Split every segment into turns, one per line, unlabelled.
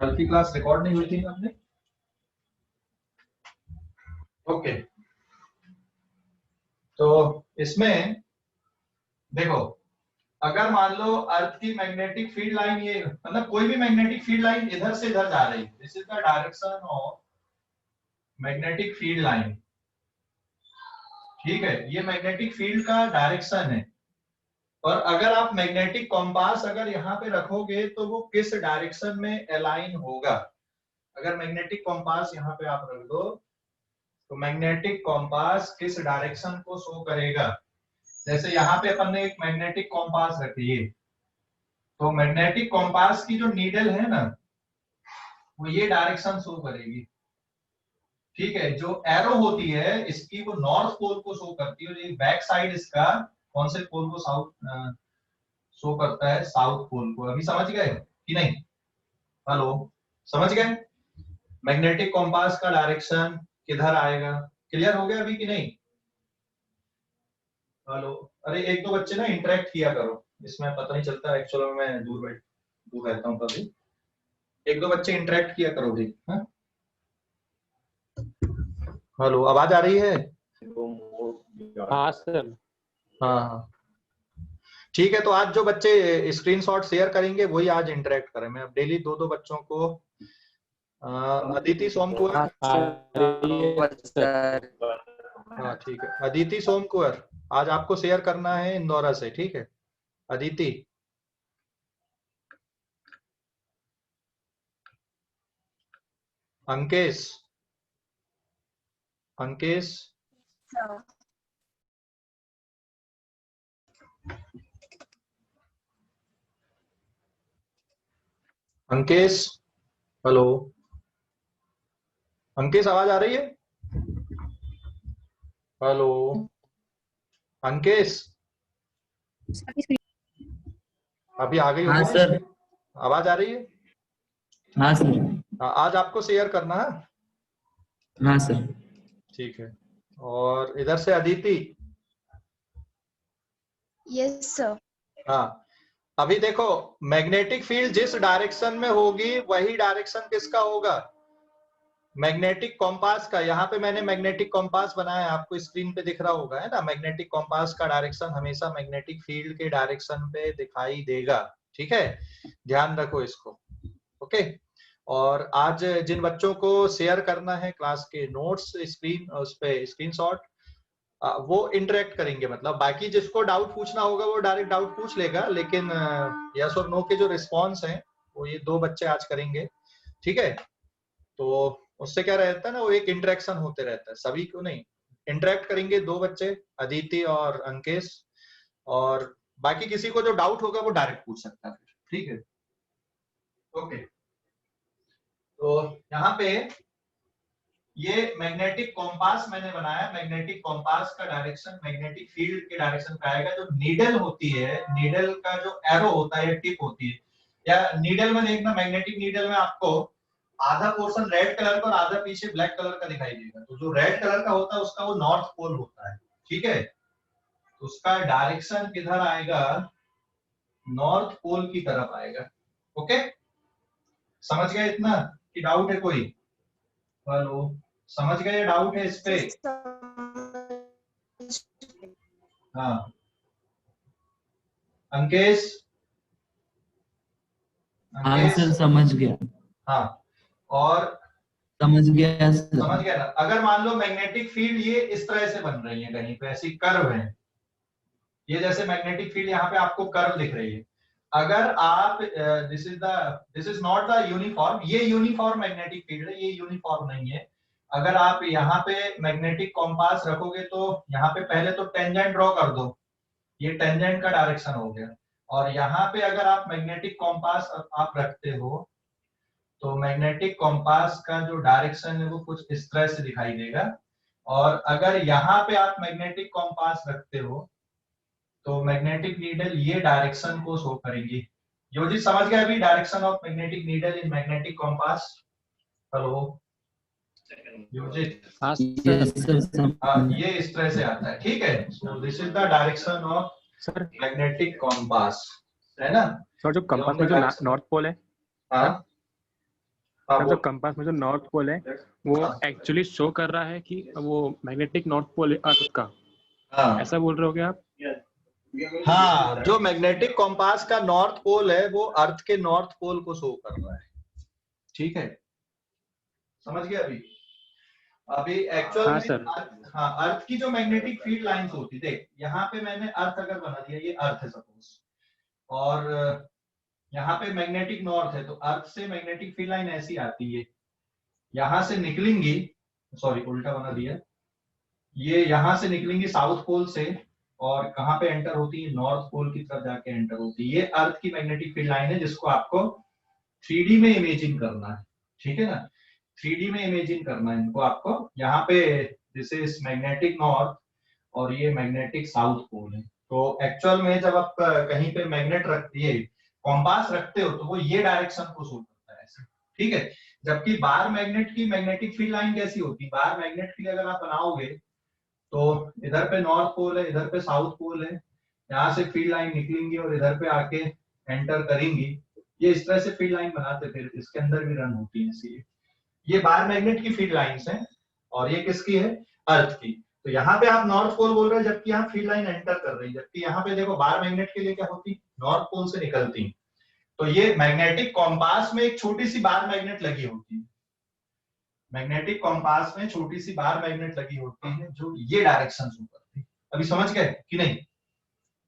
कल की class record नहीं हुई थी ना आपने? ओके, तो इसमें देखो, अगर मान लो अर्थ की मैग्नेटिक फील्ड लाइन, ये मतलब कोई भी मैग्नेटिक फील्ड लाइन इधर से इधर जा रही है, this is the direction of magnetic field line. ठीक है, ये मैग्नेटिक फील्ड का डायरेक्शन है। और अगर आप मैग्नेटिक कॉम्पास अगर यहाँ पे रखोगे तो वो किस डायरेक्शन में अलाइन होगा। अगर मैग्नेटिक कॉम्पास यहाँ पे आप रख दो तो मैग्नेटिक कॉम्पास किस डायरेक्शन को शो करेगा। जैसे यहाँ पे अपन ने एक मैग्नेटिक कॉम्पास रखी है, तो मैग्नेटिक कॉम्पास की जो नीडल है ना, वो ये डायरेक्शन शो करेगी। ठीक है, जो एरो होती है इसकी वो नॉर्थ पोल को शो करती है, और ये बैक साइड इसका कौन से पोल को साउथ शो करता है, साउथ पोल को। अभी समझ गए कि नहीं? हेलो, समझ गए? मैग्नेटिक कॉम्पास का डायरेक्शन किधर आएगा, क्लियर हो गया अभी कि नहीं? हेलो, अरे एक दो बच्चे ना इंटरेक्ट किया करो, इसमें पता नहीं चलता, एक्चुअली मैं दूर रहता हूँ कभी। एक दो बच्चे इंटरेक्ट किया करो भी। हेलो, आवाज आ रही है?
हाँ सर।
हाँ, ठीक है। तो आज जो बच्चे स्क्रीनशॉट शेयर करेंगे वही आज इंटरेक्ट करें। मैं अब डेली दो दो बच्चों को, अदिति सोमकुवर, हाँ ठीक है, अदिति सोमकुवर आज आपको शेयर करना है इंदौरा से। ठीक है अदिति, अंकेश, अंकेश, अंकेश, हेलो अंकेश, आवाज आ रही है? हेलो अंकेश, अभी आ गई
हाँ
होगी
सर।
आवाज आ रही है?
हाँ सर।
आज आपको शेयर करना है।
हाँ सर।
ठीक है, और इधर से अदिति।
Yes sir.
हाँ, अभी देखो, मैग्नेटिक फील्ड जिस डायरेक्शन में होगी वही डायरेक्शन किसका होगा, मैग्नेटिक कॉम्पास का। यहाँ पे मैंने मैग्नेटिक कॉम्पास बनाया, आपको स्क्रीन पे दिख रहा होगा, है ना? मैग्नेटिक कॉम्पास का डायरेक्शन हमेशा मैग्नेटिक फील्ड के डायरेक्शन पे दिखाई देगा। ठीक है, ध्यान रखो इसको। ओके, और आज जिन बच्चों को शेयर करना है क्लास के नोट्स स्क्रीन उस पे स्क्रीनशॉट, वो इंटरेक्ट करेंगे। मतलब बाकी जिसको डाउट पूछना होगा वो डायरेक्ट डाउट पूछ लेगा, लेकिन यस और नो के जो रिस्पॉन्स हैं वो ये दो बच्चे आज करेंगे। ठीक है, तो उससे क्या रहता है ना, वो एक इंटरेक्शन होते रहता है, सभी को नहीं, इंटरेक्ट करेंगे दो बच्चे, अदिति और अंकेश। और बाकी किसी को जो डाउट होगा वो डायरेक्ट पूछ सकता है। ठीक है, ओके। तो यहाँ पे ये मैग्नेटिक कॉम्पास मैंने बनाया, मैग्नेटिक कॉम्पास का डायरेक्शन मैग्नेटिक फील्ड के डायरेक्शन पे आएगा। जो नीडल होती है, नीडल का जो एरो होता है, टिप होती है, या नीडल में देखना, मैग्नेटिक नीडल में आपको आधा पोर्शन रेड कलर का और आधा पीछे ब्लैक कलर का दिखाई देगा। तो जो रेड कलर का होता है उसका वो नॉर्थ पोल होता है। ठीक है, तो उसका डायरेक्शन किधर आएगा, नॉर्थ पोल की तरफ आएगा। ओके, समझ गए इतना कि डाउट है कोई? हेलो, समझ गए? डाउट है इस पे? हाँ अंकेश,
हाँ सर, समझ गया।
हाँ, और
समझ गया सर।
समझ गया ना? अगर मान लो मैग्नेटिक फील्ड ये इस तरह से बन रही है, कहीं पे ऐसी कर्व है, ये जैसे मैग्नेटिक फील्ड यहाँ पे आपको कर्व दिख रही है। अगर आप this is not the uniform, ये यूनिफॉर्म मैग्नेटिक फील्ड है, ये यूनिफॉर्म नहीं है। अगर आप यहाँ पे मैग्नेटिक कॉम्पास रखोगे तो यहाँ पे पहले तो टेंजेंट ड्रॉ कर दो, ये टेंजेंट का डायरेक्शन हो गया। और यहाँ पे अगर आप मैग्नेटिक कॉम्पास आप रखते हो तो मैग्नेटिक कॉम्पास का जो डायरेक्शन है वो कुछ इस तरह से दिखाई देगा। और अगर यहाँ पे आप मैग्नेटिक कॉम्पास रखते हो तो मैग्नेटिक नीडल ये डायरेक्शन को शो करेगी। योजित समझ गए अभी direction of magnetic needle in magnetic compass? Hello Yojit?
हाँ
ये इस तरह से आता है। ठीक है, so this is the direction of
sir.
Magnetic compass, है ना?
सर जो कंपास में जो नॉर्थ पोल है,
हाँ हाँ,
तो कंपास में जो नॉर्थ पोल है वो एक्चुअली शो कर रहा है कि वो मैग्नेटिक नॉर्थ पोल है अर्थ का,
हाँ
ऐसा बोल रहे हो क्या आप?
हाँ, जो मैग्नेटिक कॉम्पास का नॉर्थ पोल है वो अर्थ के नॉर्थ पोल को शो कर रहा है। ठीक है, समझ गए अभी? अभी एक्चुअल
हाँ
में
सर।
हाँ, अर्थ की जो मैग्नेटिक फील्ड लाइंस होती, देख यहाँ पे मैंने अर्थ अगर बना दिया, ये अर्थ है सपोज, और यहाँ पे मैग्नेटिक नॉर्थ है, तो अर्थ से मैग्नेटिक फील्ड लाइन ऐसी आती है, यहां से निकलेंगी, सॉरी उल्टा बना दिया, ये यहां से निकलेंगी साउथ पोल से, और कहां पे एंटर होती है, नॉर्थ पोल की तरफ जाके एंटर होती है। ये अर्थ की मैग्नेटिक फील्ड लाइन है जिसको आपको 3D में इमेजिन करना है। ठीक है ना, 3D में इमेजिन करना है इनको आपको। यहाँ पे दिस इज मैग्नेटिक नॉर्थ और ये मैग्नेटिक साउथ पोल है। तो एक्चुअल में जब आप कहीं पे मैग्नेट रखती है, कॉम्पास रखते हो, तो वो ये डायरेक्शन को शो करता है ऐसे। ठीक है, जबकि बार मैग्नेट की मैग्नेटिक फील्ड लाइन कैसी होती है, बार मैग्नेट की अगर आप बनाओगे तो इधर पे नॉर्थ पोल है, इधर पे साउथ पोल है, यहाँ से फील्ड लाइन निकलेंगी और इधर पे आके एंटर करेंगी। ये इस तरह से फील्ड लाइन बनाते, फिर इसके अंदर भी रन होती है ऐसी। ये बार मैग्नेट की फील्ड लाइंस हैं और ये किसकी है, अर्थ की। तो यहाँ पे आप नॉर्थ पोल बोल रहे हो जबकि यहाँ फील्ड लाइन एंटर कर रही है, जबकि यहाँ पे देखो बार मैग्नेट के लिए क्या होती, नॉर्थ पोल से निकलती। तो ये मैग्नेटिक कॉम्पास में एक छोटी सी बार मैग्नेट लगी होती है, मैग्नेटिक कॉम्पास में छोटी सी बार मैग्नेट लगी होती है जो ये डायरेक्शन शो करती है। अभी समझ गए कि नहीं?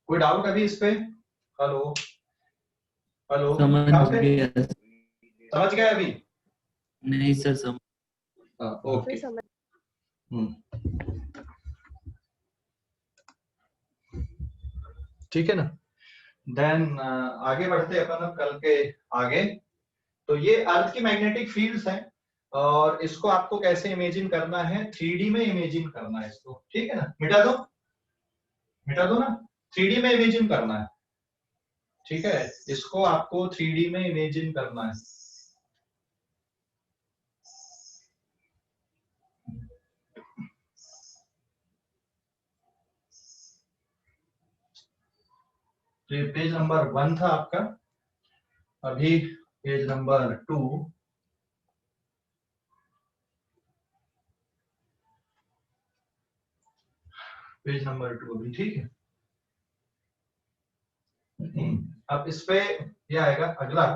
कोई डाउट अभी इस पे? हेलो हेलो,
समझ
डाउट है?
गया।
समझ गए अभी?
नहीं सर, समझ।
ओके। ठीक है ना, देन आगे बढ़ते अपन अब कल के आगे। तो ये अर्थ की मैग्नेटिक फील्ड्स हैं और इसको आपको कैसे इमेजिन करना है, 3D में इमेजिन करना है इसको। ठीक है ना, मिटा दो, मिटा दो ना, 3D में इमेजिन करना है। ठीक है, इसको आपको 3D में इमेजिन करना है। तो ये पेज नंबर 1 था आपका, अभी पेज नंबर 2। पेज नंबर 2 अभी, ठीक है। अब इस पे ये आएगा अगला,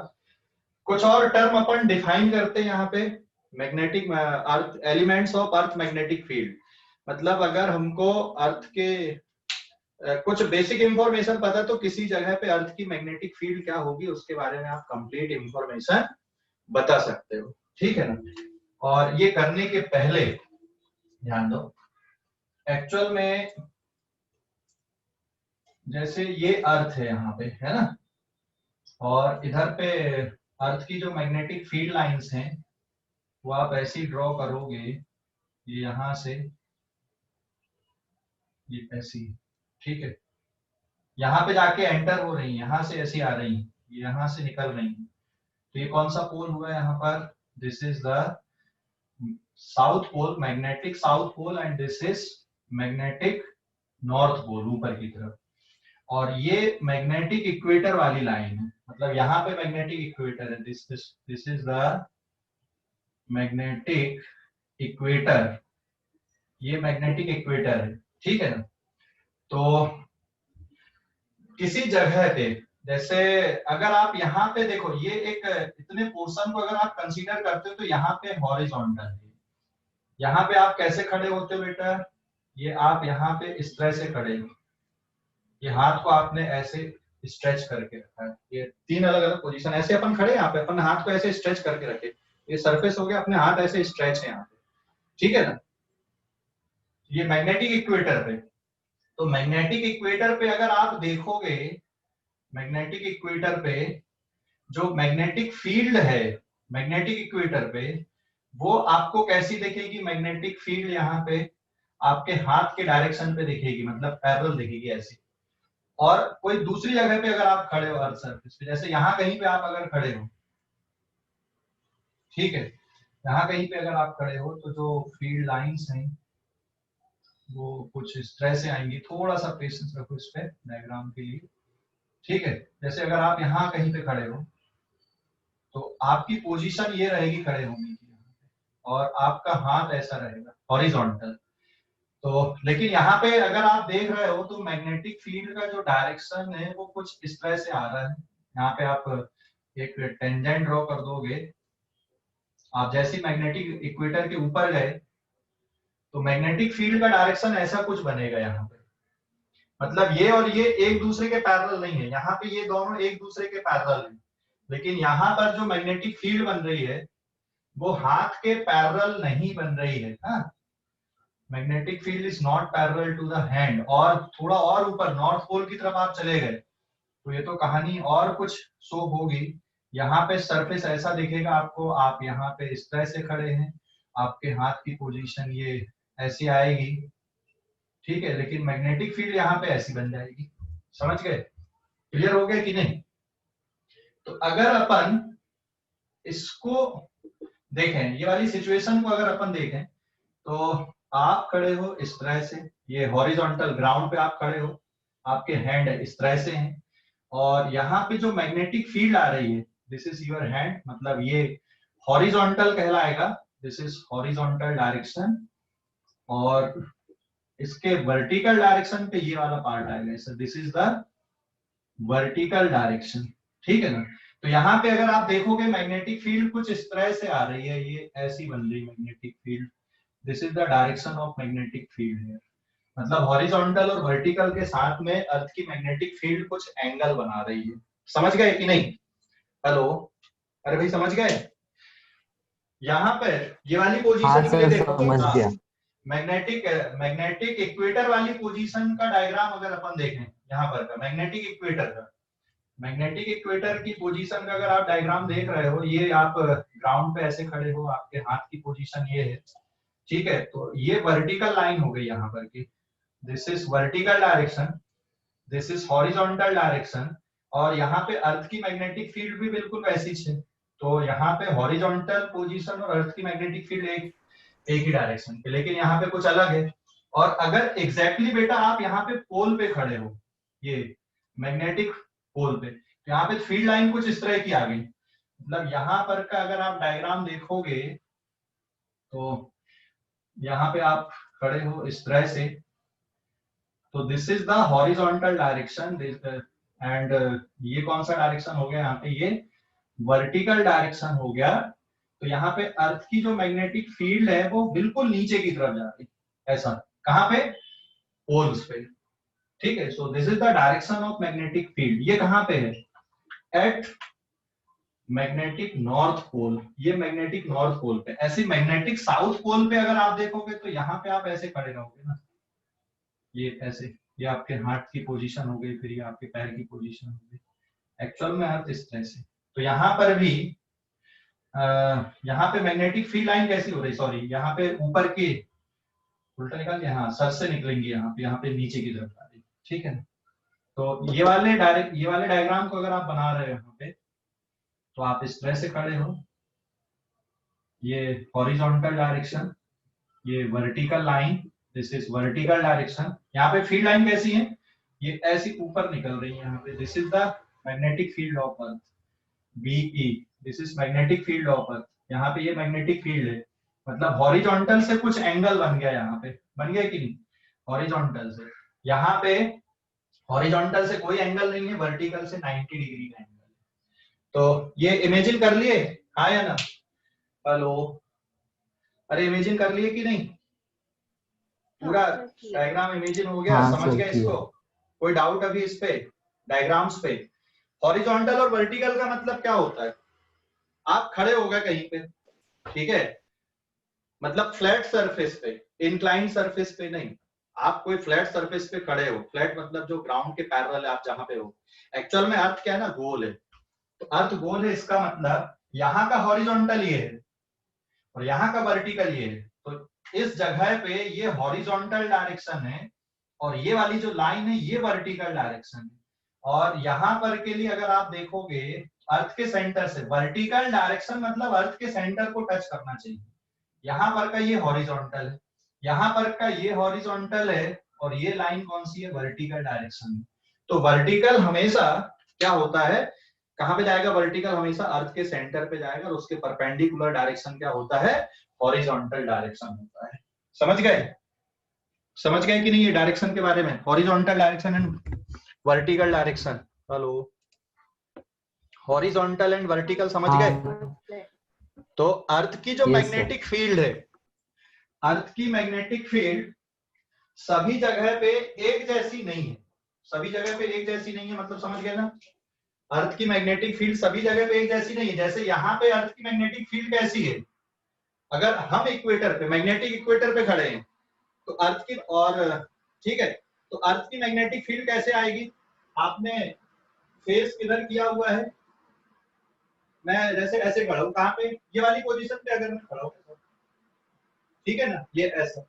कुछ और टर्म अपन डिफाइन करते हैं यहाँ पे। Magnetic earth, elements of earth magnetic field, मतलब अगर हमको अर्थ के कुछ बेसिक इंफॉर्मेशन पता, तो किसी जगह पे अर्थ की मैग्नेटिक फील्ड क्या होगी उसके बारे में आप कंप्लीट इंफॉर्मेशन बता सकते हो। ठीक है ना, और ये करने के पहले ध्यान दो, एक्चुअल में जैसे ये अर्थ है यहाँ पे, है ना, और इधर पे अर्थ की जो मैग्नेटिक फील्ड लाइंस हैं वो आप ऐसे ही ड्रॉ करोगे, ये यहां से ये ऐसी, ठीक है, यहाँ पे जाके एंटर हो रही है, यहाँ से ऐसी आ रही है, यहाँ से निकल रही है। तो ये कौन सा पोल हुआ है यहाँ पर, this is the south pole, magnetic south pole, and this is magnetic north pole ऊपर की तरफ। और ये मैग्नेटिक इक्वेटर वाली लाइन है, मतलब यहाँ पे मैग्नेटिक इक्वेटर है, this is the magnetic equator, ये मैग्नेटिक इक्वेटर है। ठीक है ना, तो किसी जगह पे, जैसे अगर आप यहाँ पे देखो, ये एक इतने पोर्शन को अगर आप कंसीडर करते हो तो यहाँ पे हॉरिजॉन्टल है, यहाँ पे आप कैसे खड़े होते हो बेटा, ये आप यहाँ पे इस तरह से खड़े हो, ये हाथ को आपने ऐसे स्ट्रेच करके रखा है, ये 3 अलग अलग पोजीशन, ऐसे अपन खड़े यहाँ पे, अपन हाथ को ऐसे स्ट्रेच करके रखे, ये सरफेस हो गया, अपने हाथ ऐसे स्ट्रेच है यहाँ पे। ठीक है ना, ये मैग्नेटिक इक्वेटर पे। तो मैग्नेटिक इक्वेटर पे अगर आप देखोगे, मैग्नेटिक इक्वेटर पे जो मैग्नेटिक फील्ड है मैग्नेटिक इक्वेटर पे, वो आपको कैसी दिखेगी, मैग्नेटिक फील्ड यहाँ पे आपके हाथ के डायरेक्शन पे दिखेगी, मतलब पैरेलल दिखेगी ऐसी। और कोई दूसरी जगह पे अगर आप खड़े हो अर्थ सरफेस पे, जैसे यहाँ कहीं पे आप अगर खड़े हो, ठीक है, यहाँ कहीं पे अगर आप खड़े हो, तो जो फील्ड लाइंस हैं वो कुछ इस तरह से आएंगी, थोड़ा सा पेशेंस रखो इस पे डायग्राम के लिए। ठीक है, जैसे अगर आप यहाँ कहीं पे खड़े हो, तो आपकी पोजीशन ये रहेगी खड़े होने की, और आपका हाथ ऐसा रहेगा हॉरिजॉन्टल। तो लेकिन यहाँ पे अगर आप देख रहे हो तो मैग्नेटिक फील्ड का जो डायरेक्शन है वो कुछ इस तरह से आ रहा है। यहाँ पे आप एक टेंजेंट ड्रॉ कर दोगे, आप जैसे मैग्नेटिक इक्वेटर के ऊपर गए तो मैग्नेटिक फील्ड का डायरेक्शन ऐसा कुछ बनेगा यहाँ पे। मतलब ये और ये एक दूसरे के पैरेलल नहीं है, यहाँ पे ये दोनों एक दूसरे के पैरेलल है, लेकिन यहाँ पर जो मैग्नेटिक फील्ड बन रही है वो हाथ के पैरेलल नहीं बन रही है। हाँ, magnetic field is not parallel to the hand. और थोड़ा और ऊपर नॉर्थ पोल की तरफ आप चले गए तो ये तो कहानी और कुछ शो होगी। यहाँ पे सरफेस ऐसा दिखेगा आपको, आप यहाँ पे इस तरह से खड़े हैं, आपके हाथ की पोजीशन ये ऐसी आएगी, ठीक है, लेकिन मैग्नेटिक फील्ड यहाँ पे ऐसी बन जाएगी। समझ गए? क्लियर हो गया कि नहीं? तो अगर अपन इसको देखें, ये वाली सिचुएशन को अगर अपन देखें तो आप खड़े हो इस तरह से, ये हॉरिजॉन्टल ग्राउंड पे आप खड़े हो, आपके हैंड इस तरह से हैं, और यहाँ पे जो मैग्नेटिक फील्ड आ रही है दिस इज योर हैंड, मतलब ये हॉरिजॉन्टल कहलाएगा, दिस इज हॉरिजॉन्टल डायरेक्शन, और इसके वर्टिकल डायरेक्शन पे ये वाला पार्ट आएगा, this is the vertical direction. ठीक है ना? तो यहाँ पे अगर आप देखोगे मैग्नेटिक फील्ड कुछ इस तरह से आ रही है, ये ऐसी बन रही magnetic field, this is the direction of magnetic field है। मतलब हॉरिजॉन्टल और वर्टिकल के साथ में अर्थ की मैग्नेटिक फील्ड कुछ एंगल बना रही है। समझ गए कि नहीं? हेलो, अरे भाई समझ गए? यहाँ पर ये वाली पोजीशन के लिए देखो, मैग्नेटिक इक्वेटर वाली पोजीशन का डायग्राम अगर अपन देखें, यहाँ पर का मैग्नेटिक इक्वेटर का, मैग्नेटिक इक्वेटर की पोजीशन का अगर आप डायग्राम देख रहे हो, ये आप ग्राउंड पे ऐसे खड़े हो, आपके हाथ की पोजीशन ये है, ठीक है, तो ये वर्टिकल लाइन हो गई यहाँ पर की, this is vertical direction, this is horizontal direction, और यहाँ पे अर्थ की मैग्नेटिक फील्ड भी बिल्कुल वैसी है। तो यहाँ पे हॉरिजॉन्टल पोजीशन और अर्थ की मैग्नेटिक फील्ड एक ही डायरेक्शन पे, लेकिन यहाँ पे कुछ अलग है। और अगर एग्जैक्टली बेटा आप यहाँ पे पोल पे खड़े हो, ये मैग्नेटिक पोल पे, यहाँ पे फील्ड लाइन कुछ इस तरह की आ गई। मतलब यहाँ पर का अगर आप डायग्राम देखोगे तो यहाँ पे आप खड़े हो इस तरह से, तो this is the horizontal direction, and ये कौन सा डायरेक्शन हो गया यहाँ पे? ये वर्टिकल डायरेक्शन हो गया। तो यहाँ पे अर्थ की जो मैग्नेटिक फील्ड है वो बिल्कुल नीचे की तरफ जा रही है, ऐसा। कहाँ पे? पोल्स पे। ठीक है, so this is the direction of magnetic field. ये कहाँ पे है? At magnetic north pole. ये मैग्नेटिक नॉर्थ पोल पे। ऐसे मैग्नेटिक साउथ पोल पे अगर आप देखोगे तो यहाँ पे आप ऐसे खड़े रहोगे ना, ये ऐसे, ये आपके हाथ की पोजीशन हो गई, फिर ये आपके पैर की पोजीशन हो गई। एक्चुअल में अर्थ इस तरह से। तो यहाँ पर भी यहाँ पे मैग्नेटिक फील्ड लाइन कैसी हो रही? सॉरी, यहाँ पे ऊपर की उल्टा निकाल के, हाँ, सर से निकलेंगी, यहाँ पे नीचे की तरफ आ रही। ठीक है ना? तो ये वाले डायग्राम को अगर आप बना रहे हो यहाँ पे, तो आप इस तरह से खड़े हो, ये हॉरिजॉन्टल डायरेक्शन, ये vertical line, this is vertical direction. यहाँ पे फील्ड लाइन कैसी है? ये ऐसी ऊपर निकल रही है यहाँ पे। This is the magnetic field of earth, BE, this is magnetic field of earth. यहाँ पे ये मैग्नेटिक फील्ड है, मतलब हॉरिजॉन्टल से कुछ एंगल बन गया, यहाँ पे बन गया कि नहीं? हॉरिजॉन्टल से, यहाँ पे हॉरिजॉन्टल से कोई एंगल नहीं है, वर्टिकल से 90 डिग्री का एंगल है। तो ये इमेजिन कर लिए, हाँ या ना? हेलो, अरे इमेजिन कर लिए कि नहीं? पूरा डायग्राम इमेजिन हो गया? समझ गए इसको? कोई डाउट अभी इस पे डायग्राम्स पे? हॉरिजॉन्टल और वर्टिकल का मतलब क्या होता है? आप खड़े हो गए कहीं पे, ठीक है, मतलब फ्लैट सरफेस पे, इंक्लाइंड सरफेस पे नहीं, आप कोई फ्लैट सरफेस पे खड़े हो। फ्लैट मतलब जो ग्राउंड के पैरेलल है, आप जहां पे हो। एक्चुअल में अर्थ क्या है ना, गोल है। तो अर्थ गोल है, इसका मतलब यहाँ का हॉरिजॉन्टल ये है और यहाँ का वर्टिकल ये है। तो इस जगह पे ये हॉरिजॉन्टल डायरेक्शन है और ये वाली जो लाइन है ये वर्टिकल डायरेक्शन है। और यहाँ पर के लिए अगर आप देखोगे, अर्थ के सेंटर से वर्टिकल डायरेक्शन मतलब अर्थ के सेंटर को टच करना चाहिए। यहाँ पर का ये हॉरिजॉन्टल है, यहाँ पर का ये हॉरिजॉन्टल है, और ये लाइन कौन सी है? वर्टिकल डायरेक्शन है। तो वर्टिकल हमेशा क्या होता है? कहाँ पे जाएगा वर्टिकल? हमेशा अर्थ के सेंटर पे जाएगा और उसके परपेंडिकुलर डायरेक्शन क्या होता है? हॉरिजॉन्टल डायरेक्शन होता है। समझ गए? समझ गए कि नहीं ये डायरेक्शन के बारे में? Horizontal direction and vertical direction. Hello, horizontal and vertical समझ गए? तो अर्थ की जो मैग्नेटिक फील्ड है, अर्थ की मैग्नेटिक फील्ड सभी जगह पे एक जैसी नहीं है। सभी जगह पे एक जैसी नहीं है मतलब समझ गए ना? अर्थ की मैग्नेटिक फील्ड सभी जगह पे एक जैसी नहीं है। जैसे यहाँ पे अर्थ की मैग्नेटिक फील्ड कैसी है, अगर हम इक्वेटर पे, मैग्नेटिक इक्वेटर पे खड़े हैं तो अर्थ की, और ठीक है, तो अर्थ की मैग्नेटिक फील्ड कैसे आएगी? आपने फेस किधर किया हुआ है? मैं जैसे ऐसे खड़ा हूं, कहाँ पे? ये वाली पोजीशन पे अगर मैं खड़ा हूं, ठीक है ना, ये ऐसा,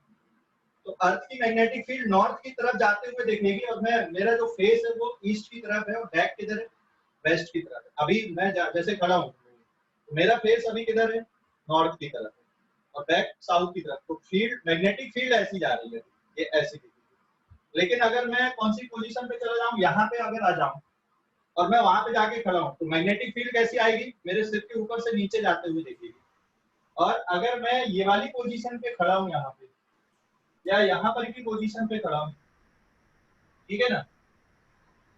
तो अर्थ की मैग्नेटिक फील्ड नॉर्थ की तरफ जाते हुए दिखेगी और मैं, मेरा जो फेस है वो ईस्ट की तरफ है और बैक किधर है? वेस्ट की तरफ है। अभी मैं जैसे खड़ा हूँ तो मेरा फेस अभी किधर है? नॉर्थ की तरफ है और बैक साउथ की तरफ। तो फील्ड, मैग्नेटिक फील्ड ऐसी जा रही है, ये ऐसी दिखेगी। लेकिन अगर मैं कौन सी पोजीशन पे चला जाऊं, यहाँ पे अगर आ जाऊं और मैं वहां पे जाके खड़ा हूं, तो मैग्नेटिक फील्ड कैसी आएगी? मेरे सिर के ऊपर से नीचे जाते हुए दिखेगी। और अगर मैं ये वाली पोजीशन पे खड़ा हूं यहाँ पे, या यहाँ पर की पोजीशन पे खड़ा हूं, ठीक है ना,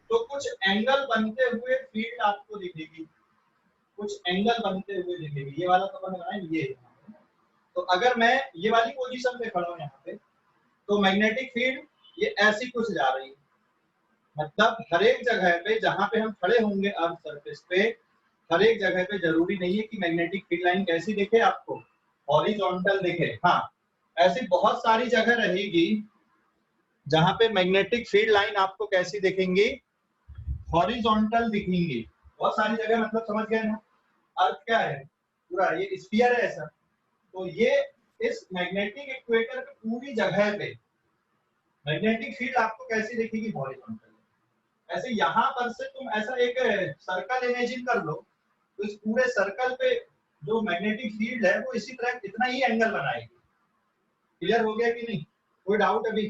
तो कुछ एंगल बनते हुए फील्ड आपको दिखेगी, कुछ एंगल बनते हुए दिखेगी। ये वाला तो अपन बनाए, ये। तो अगर मैं ये वाली पोजीशन पे खड़ा हूं यहाँ पे, तो मैग्नेटिक फील्ड ये ऐसी कुछ जा रही है। मतलब हर एक जगह पे जहां पे हम खड़े होंगे अर्थ सरफेस पे, हर एक जगह पे जरूरी नहीं है कि मैग्नेटिक फील्ड लाइन कैसी दिखे आपको? हॉरिजॉन्टल दिखे। हाँ, ऐसी बहुत सारी जगह रहेगी जहां पे मैग्नेटिक फील्ड लाइन आपको कैसी दिखेंगी? हॉरिजॉन्टल दिखेंगी। बहुत सारी जगह, मतलब समझ गए ना? अर्थ क्या है? पूरा ये स्फीयर है ऐसा, तो ये इस मैग्नेटिक इक्वेटर पे पूरी जगह पे मैग्नेटिक फील्ड आपको कैसी दिखेगी? हॉरिजॉन्टल। ऐसे यहाँ पर से तुम ऐसा एक सर्कल इमेजिन कर लो, तो इस पूरे सर्कल पे जो मैग्नेटिक फील्ड है वो इसी तरह इतना ही एंगल बनाएगी। क्लियर हो गया कि नहीं? कोई डाउट अभी?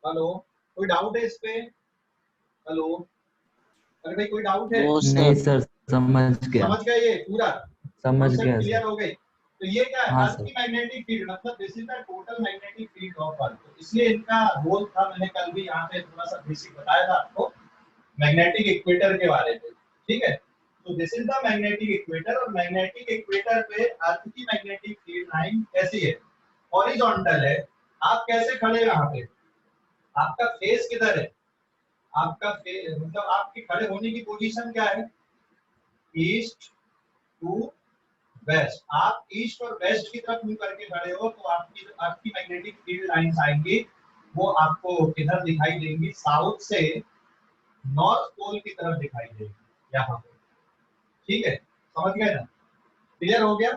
हेलो, कोई डाउट है इस पे? हेलो, अरे भाई कोई डाउट है?
नहीं सर, समझ गया।
समझ गए ये पूरा?
समझ गया
क्लियर
सर।
हो गई? तो ये क्या है?
हाँ
अर्थ
सर।
की मैग्नेटिक फील्ड, मतलब this is the total magnetic field of अर्थ। इसलिए इनका रोल था, मैंने कल भी यहाँ पे थोड़ा सा बेसिक बताया था आपको मैग्नेटिक इक्वेटर के बारे में, ठीक है? तो this is the magnetic equator, और मैग्नेटिक इक्वेटर पे अर्थ की मैग्नेटिक फील्ड लाइन कैसी है? हॉरिजॉन्टल है। आप कैसे खड़े हैं यहाँ पे? आपका फेस किधर है? आपका फेस मतलब आपके खड़े होने की पोजीशन क्या है? East to west. आप ईस्ट और वेस्ट की तरफ मुंह करके खड़े हो, तो आपकी मैग्नेटिक फील्ड लाइंस आएंगी, वो आपको किधर दिखाई देंगी? साउथ से नॉर्थ पोल की तरफ दिखाई देगी, यहाँ पे। ठीक है, समझ गए ना? क्लियर हो गया?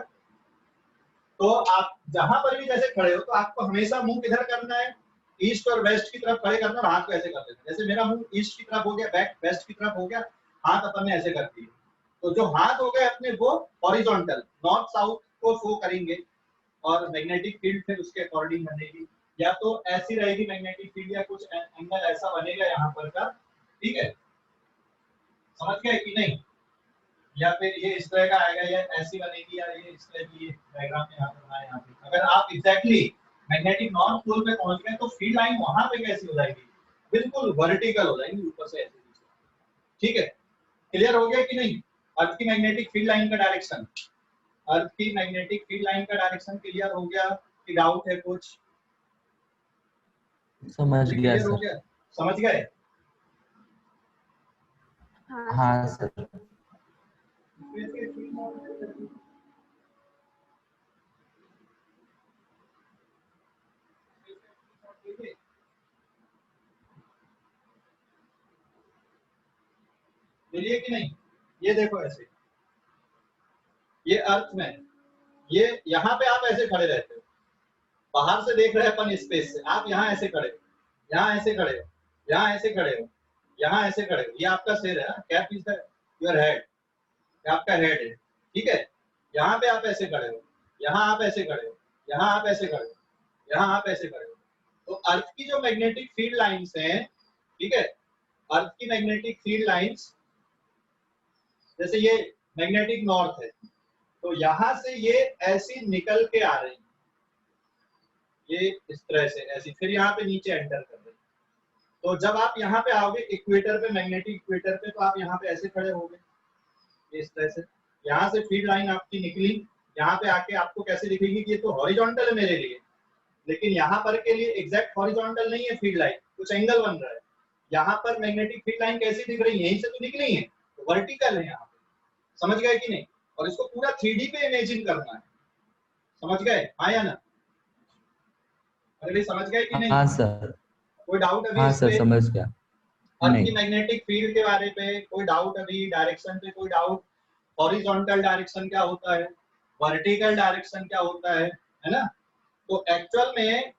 तो आप जहां पर भी जैसे खड़े हो, तो आपको हमेशा मुंह किधर करना है? ईस्ट और वेस्ट की तरफ खड़े करना, और हाथ को ऐसे कर देना। जैसे मेरा मुंह ईस्ट की तरफ हो गया, बैक वेस्ट की तरफ हो गया, हाथ अपन ने ऐसे कर दिए, तो जो हाथ हो गए अपने वो हॉरिजॉन्टल नॉर्थ साउथ को शो करेंगे, और मैग्नेटिक फील्ड फिर उसके अकॉर्डिंग बनेगी। या तो ऐसी रहेगी मैग्नेटिक फील्ड, या कुछ एंगल ऐसा बनेगा यहाँ पर का। ठीक है, समझ गए कि नहीं? या फिर ये इस तरह का आएगा, या ऐसी बनेगी, या ये इस तरह की डायग्राम में यहाँ पर बनाया। यहाँ पे अगर आप एग्जैक्टली मैग्नेटिक नॉर्थ पोल पे पहुंच गए, तो फील्ड लाइन वहां पे कैसी हो जाएगी? बिल्कुल वर्टिकल हो जाएगी, ऊपर से ऐसे। ठीक है, क्लियर हो गया कि नहीं? अर्थ की मैग्नेटिक फील्ड लाइन का डायरेक्शन, अर्थ की मैग्नेटिक फील्ड लाइन का डायरेक्शन क्लियर हो गया कि डाउट है कुछ?
समझ गया
क्लियर हो
सर।
गया? समझ गए?
हाँ सर।
मिलिए कि नहीं? ये देखो ऐसे, ये अर्थ में, ये यहाँ पे आप ऐसे खड़े रहते हो, बाहर से देख रहे हैं अपन स्पेस से, आप यहाँ ऐसे खड़े हो, यहाँ ऐसे खड़े हो, यहाँ ऐसे खड़े हो, यहाँ ऐसे खड़े हो। ये आपका सिर है, cap is the your head, आपका हेड है। ठीक है, यहाँ पे आप ऐसे खड़े हो, यहाँ आप ऐसे खड़े हो, यहाँ आप ऐसे खड़े हो, यहाँ आप ऐसे खड़े हो। तो अर्थ की जो मैग्नेटिक फील्ड लाइंस हैं, ठीक है, अर्थ की मैग्नेटिक फील्ड लाइंस जैसे ये मैग्नेटिक नॉर्थ है, तो यहां से ये ऐसी निकल के आ रही, ये इस तरह से ऐसी, फिर यहाँ पे नीचे एंटर कर रही। तो जब आप यहाँ पे आओगे इक्वेटर पे, मैग्नेटिक इक्वेटर पे, तो आप यहाँ पे ऐसे खड़े होगे, इस तरह से। यहाँ से फील्ड लाइन आपकी निकली, यहाँ पे आके आपको कैसे दिखेगी कि ये तो हॉरिजॉन्टल है मेरे लिए, लेकिन यहाँ पर के लिए एग्जैक्ट हॉरिजॉन्टल नहीं है फील्ड लाइन, कुछ एंगल बन रहा है। यहाँ पर मैग्नेटिक फील्ड लाइन कैसी दिख रही है, यहीं से तो निकली है, तो वर्टिकल है यहाँ पे, समझ गए कि नहीं? और इसको पूरा 3D पे इमेजिन करना है, समझ गए? हाँ या ना? अरे समझ गए कि नहीं?
हाँ सर।
कोई डाउट अभी
हाँ
इस
सर,
पे?
समझ गया।
अर्थ
नहीं।
की मैग्नेटिक फील्ड के बारे पे कोई डाउट अभी? डायरेक्शन पे कोई डाउट? हॉरिजॉन्टल डायरेक्शन क्या होता है, वर्टिकल डायरेक्शन क्या होता है ना? तो एक्चुअल में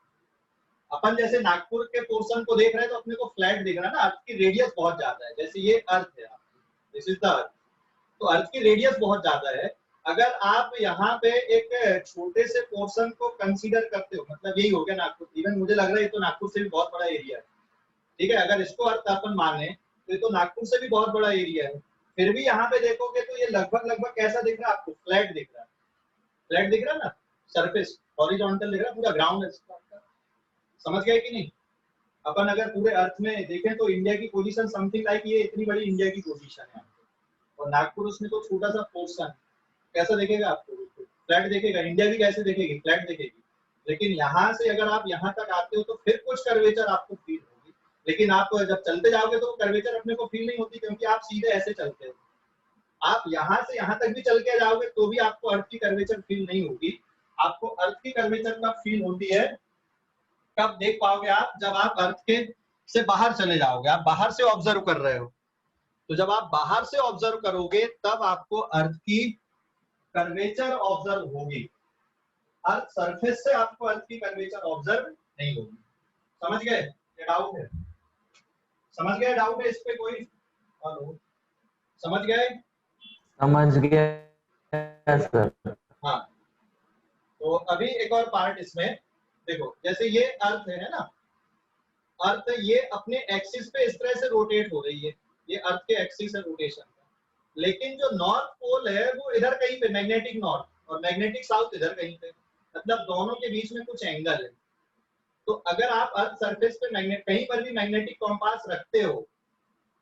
अपन जैसे नागपुर के पोर्शन को देख रहे हैं तो अपने को फ्लैट दिख रहा है ना, अर्थ की रेडियस बहुत ज्यादा है। जैसे ये अर्थ है, दिस इज द अर्थ, तो अर्थ की रेडियस बहुत ज्यादा है। अगर आप यहाँ पे एक छोटे से पोर्शन को कंसीडर करते हो, मतलब यही हो गया नागपुर, इवन मुझे लग रहा है ये तो नागपुर से भी बहुत बड़ा एरिया है, ठीक है? अगर इसको अर्थ अपन माने तो ये तो नागपुर से भी बहुत बड़ा एरिया है, फिर भी यहाँ पे देखोगे तो ये लगभग कैसा दिख रहा है आपको? फ्लैट दिख रहा है, फ्लैट दिख रहा है ना, सरफेस हॉरिजॉन्टल दिख रहा है, पूरा ग्राउंड है इसका। समझ गए कि नहीं? अपन अगर पूरे अर्थ में देखें तो इंडिया की पोजीशन समथिंग लाइक ये इतनी बड़ी इंडिया की पोजीशन है, और नागपुर उसमें तो छोटा सा पोर्शन, कैसा देखेगा आपको? फ्लैट देखेगा। इंडिया भी कैसे देखेगी? फ्लैट देखेगी। लेकिन यहाँ से अगर आप यहाँ तक आते हो तो फिर कुछ कर्वेचर आपको फील होगी, लेकिन आप जब चलते जाओगे तो कर्वेचर अपने को फील नहीं होती, क्योंकि आप सीधे ऐसे चलते हो। आप यहाँ से यहाँ तक भी चल के जाओगे तो भी आपको अर्थ की कर्वेचर फील नहीं होगी। आपको अर्थ की कर्वेचर कब फील होती है, कब देख पाओगे आप? जब आप अर्थ के से बाहर चले जाओगे, आप बाहर से ऑब्जर्व कर रहे हो, तो जब आप बाहर से ऑब्जर्व करोगे तब आपको अर्थ की कर्वेचर ऑब्जर्व होगी। अर्थ सरफेस से आपको अर्थ की कर्वेचर ऑब्जर्व नहीं होगी। समझ गए? ये डाउट है? समझ गए? डाउट है इस पे कोई? हेलो, समझ गए?
समझ गया सर।
हाँ, तो अभी एक और पार्ट इसमें देखो, जैसे ये अर्थ है ना, अर्थ ये अपने एक्सिस पे इस तरह से रोटेट हो रही है, ये अर्थ के एक्सिस है रोटेशन, लेकिन जो नॉर्थ पोल है वो इधर कहीं पे, मैग्नेटिक नॉर्थ, और मैग्नेटिक साउथ इधर कहीं पे, मतलब दोनों के बीच में कुछ एंगल है। तो अगर आप अर्थ सरफेस पे मैग्नेट कहीं पर भी मैग्नेटिक कॉम्पास रखते हो,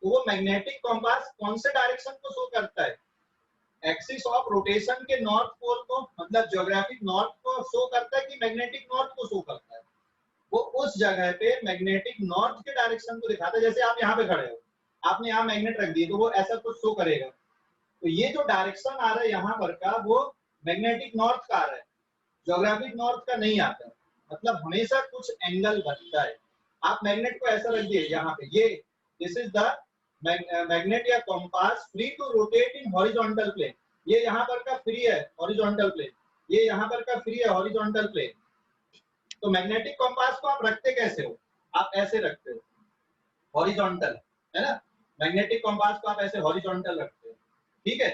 तो वो मैग्नेटिक कॉम्पास कौन से डायरेक्शन को शो करता है? एक्सिस ऑफ रोटेशन के नॉर्थ पोल को, मतलब ज्योग्राफिक नॉर्थ को शो करता है कि मैग्नेटिक नॉर्थ को शो करता है? वो उस जगह पे मैग्नेटिक नॉर्थ के डायरेक्शन को दिखाता है। जैसे आप यहाँ पे खड़े हो, आपने यहाँ मैग्नेट रख दिए तो वो ऐसा कुछ शो करेगा। तो ये जो डायरेक्शन आ रहा है यहाँ पर का, वो मैग्नेटिक नॉर्थ का आ रहा है, ज्योग्राफिक नॉर्थ का नहीं आता। मतलब हमेशा कुछ एंगल बनता है। आप मैग्नेट को ऐसा रख दिए यहाँ पे, ये दिस इज द मैग्नेट या compass free to rotate in horizontal plane. ये यहाँ पर का फ्री है हॉरिजॉन्टल प्लेन, ये यहाँ पर का फ्री है हॉरिजॉन्टल प्लेन। तो मैग्नेटिक कॉम्पास को आप रखते कैसे हो? आप ऐसे रखते हो, हॉरिजॉन्टल, है ना? मैग्नेटिक कॉम्पास को आप ऐसे हॉरिजॉन्टल रखते हो, ठीक है?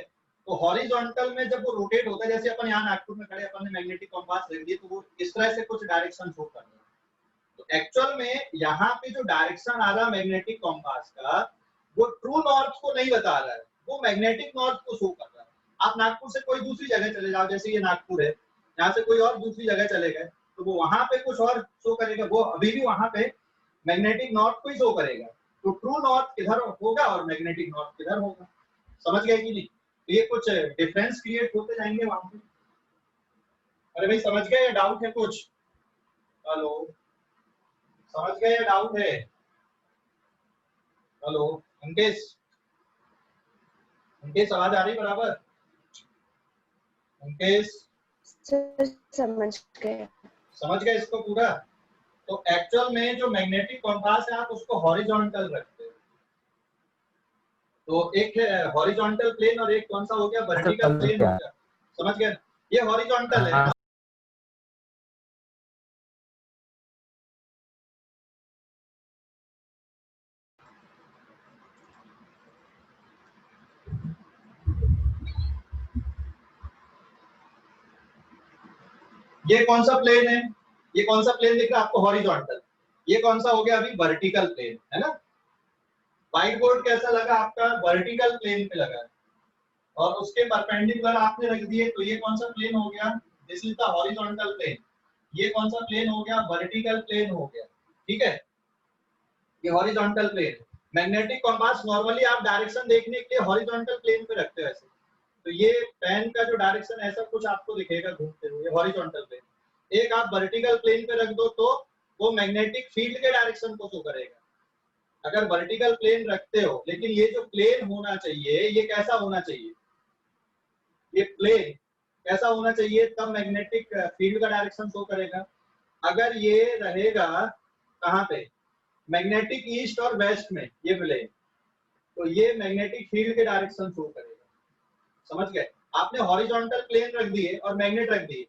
तो हॉरिजॉन्टल में जब वो रोटेट होता है, जैसे अपन यहाँ नागपुर में खड़े, अपन ने मैग्नेटिक कॉम्पास रख दिए तो वो इस तरह से कुछ डायरेक्शन शो कर रहा है। तो एक्चुअल में यहाँ पे जो डायरेक्शन आ रहा है मैग्नेटिक कॉम्पास का, वो ट्रू नॉर्थ को नहीं बता रहा है, वो मैग्नेटिक नॉर्थ को शो कर रहा है। आप नागपुर से कोई दूसरी जगह चले जाओ, जैसे ये नागपुर है, यहाँ से कोई और दूसरी जगह चले गए तो वो वहां पे कुछ और शो करेगा, वो अभी भी वहां पे मैग्नेटिक नॉर्थ को ही शो करेगा। तो ट्रू नॉर्थ किधर होगा और मैग्नेटिक नॉर्थ किधर होगा? समझ गए कि नहीं? तो ये कुछ डिफरेंस क्रिएट होते जाएंगे वहां पे। अरे भाई समझ गए या डाउट है कुछ? हेलो, समझ गए या डाउट है? हेलो अंकेश, अंकेश आवाज आ रही बराबर? अंकेश
समझ गए?
समझ गए इसको पूरा? तो एक्चुअल में जो मैग्नेटिक कॉम्पास है आप उसको हॉरिजॉन्टल रखते हो। तो एक है हॉरिजॉन्टल प्लेन और एक कौन सा हो गया? वर्टिकल प्लेन हो गया। समझ गए? ये हॉरिजॉन्टल है। ये कौन सा प्लेन है? ये कौन सा प्लेन दिख रहा है आपको? हॉरिजॉन्टल। ये कौन सा हो गया अभी? वर्टिकल प्लेन, है ना? व्हाइट बोर्ड कैसा लगा आपका? वर्टिकल प्लेन पे लगा है। और उसके परपेंडिकुलर आपने रख दिए, तो ये कौन सा प्लेन हो गया, this is the horizontal plane. ये कौन सा प्लेन हो गया, वर्टिकल प्लेन हो गया। ठीक है, ये horizontal plane. Magnetic compass normally आप डायरेक्शन देखने के लिए हॉरिजॉन्टल प्लेन पे रखते हो ऐसे, तो ये पेन का जो डायरेक्शन ऐसा कुछ आपको दिखेगा घूमते हुए, हॉरिजॉन्टल प्लेन। एक आप वर्टिकल प्लेन पे रख दो तो वो मैग्नेटिक फील्ड के डायरेक्शन को शो करेगा। अगर वर्टिकल प्लेन रखते हो, लेकिन ये जो प्लेन होना चाहिए ये कैसा होना चाहिए, ये प्लेन कैसा होना चाहिए, तब मैग्नेटिक फील्ड का डायरेक्शन शो करेगा। अगर ये रहेगा कहाँ पे, मैग्नेटिक ईस्ट और वेस्ट में ये प्लेन, तो ये मैग्नेटिक फील्ड के डायरेक्शन शो करेगा। समझ गए, आपने हॉरिजॉन्टल प्लेन रख दिए और मैग्नेट रख दिए,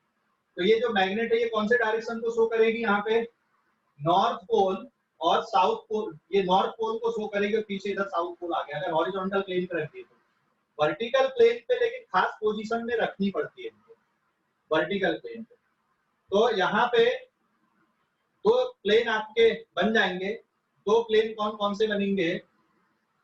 तो ये जो मैग्नेट है ये कौन से डायरेक्शन को शो करेगी, यहाँ पे नॉर्थ पोल और साउथ पोल। ये नॉर्थ पोल को शो करेगी और पीछे इधर साउथ पोल आ गया, अगर हॉरिजॉन्टल प्लेन पे रख दिए तो। वर्टिकल प्लेन पे लेकिन खास पोजीशन में रखनी पड़ती है वर्टिकल प्लेन पे। तो यहाँ पे दो प्लेन आपके बन जाएंगे। दो प्लेन कौन कौन से बनेंगे,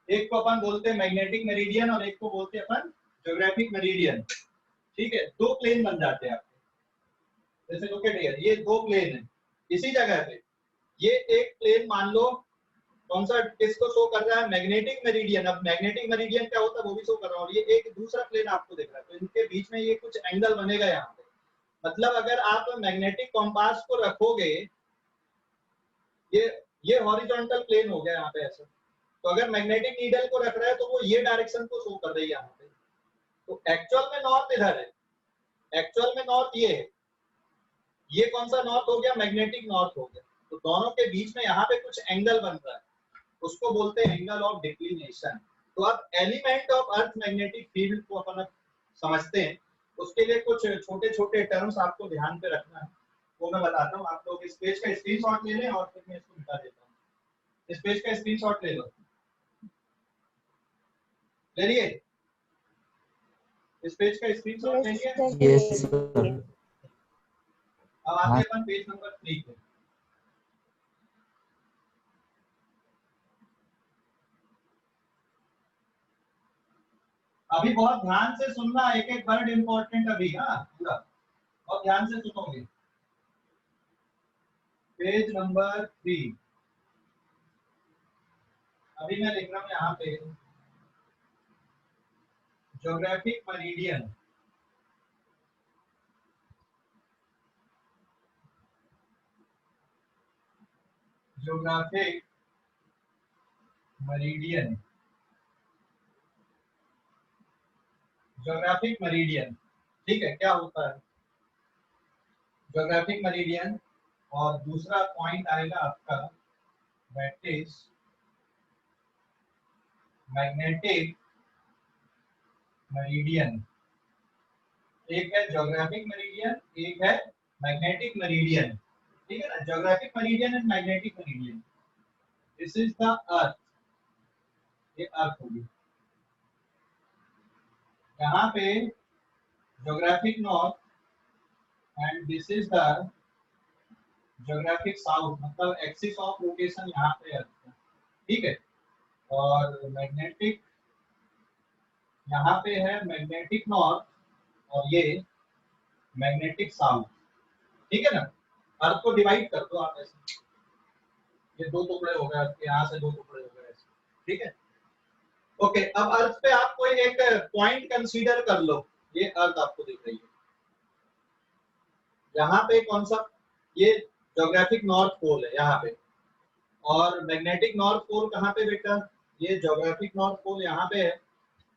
एक को अपन बोलते हैं मैग्नेटिक मेरिडियन और एक को बोलते हैं अपन ज्योग्राफिक मेरिडियन। ठीक है, दो प्लेन बन जाते हैं आपके। जैसे लुक एट हियर, ये दो प्लेन है इसी जगह पे। ये एक प्लेन मान लो कौन सा, किसको शो कर रहा है, मैग्नेटिक मेरिडियन। अब मैग्नेटिक मेरिडियन क्या होता है वो भी शो कर रहा है, और ये एक दूसरा प्लेन आपको दिख रहा है, तो इनके बीच में ये कुछ एंगल बनेगा यहाँ पे। मतलब अगर आप मैग्नेटिक कंपास को रखोगे, ये हॉरिजॉन्टल प्लेन हो गया यहाँ पे ऐसा, तो अगर मैग्नेटिक नीडल को रख रहा है तो वो ये डायरेक्शन को शो कर रही है यहाँ पे। तो एक्चुअल में नॉर्थ इधर है, एक्चुअल में नॉर्थ ये है, ये कौन सा नॉर्थ हो गया, मैग्नेटिक नॉर्थ हो गया। तो दोनों के बीच में यहाँ पे कुछ एंगल बन रहा है, उसको बोलते हैं एंगल ऑफ डिक्लिनेशन। तो अब element of earth magnetic field को अपन समझते हैं, उसके लिए कुछ छोटे छोटे टर्म्स आपको ध्यान पे रखना है, वो मैं बताता हूँ। आप लोग इस पेज का स्क्रीनशॉट ले लें और फिर मैं इसको मिटा देता हूँ। इस पेज का स्क्रीनशॉट ले लो, ले लिए, इस पेज का स्क्रीनशॉट ले लिया।
Yes sir.
अब आते हैं अपन पेज नंबर 3 पे। अभी बहुत ध्यान से सुनना, एक एक वर्ड इंपॉर्टेंट अभी, हाँ पूरा और ध्यान से सुनोगे। पेज नंबर 3, अभी मैं लिख रहा हूँ यहाँ पे geographic meridian. Geographic meridian, geographic meridian. ठीक है, क्या होता है ज्योग्राफिक मेरिडियन, और दूसरा पॉइंट आएगा आपका दैट इज मैग्नेटिक मेरिडियन। एक है ज्योग्राफिक मेरिडियन, एक है मैग्नेटिक मेरिडियन। ठीक है ना, geographic meridian and magnetic meridian. This is the अर्थ, ये अर्थ होगी। यहाँ पे geographic north and this is the geographic south, मतलब एक्सिस ऑफ रोटेशन यहाँ पे है। ठीक है, और मैग्नेटिक यहाँ पे है मैग्नेटिक नॉर्थ और ये मैग्नेटिक साउथ। ठीक है ना, अर्थ को डिवाइड कर दो आप ऐसे, ये दो टुकड़े हो गए, यहाँ से दो टुकड़े हो गए ऐसे। ठीक है, ओके। अब अर्थ पे आप कोई एक पॉइंट कंसीडर कर लो, ये अर्थ आपको दिख रही है यहाँ पे कौन सा, ये ज्योग्राफिक नॉर्थ पोल है यहाँ पे, और मैग्नेटिक नॉर्थ पोल कहाँ पे बेटा, ये ज्योग्राफिक नॉर्थ पोल यहाँ पे है,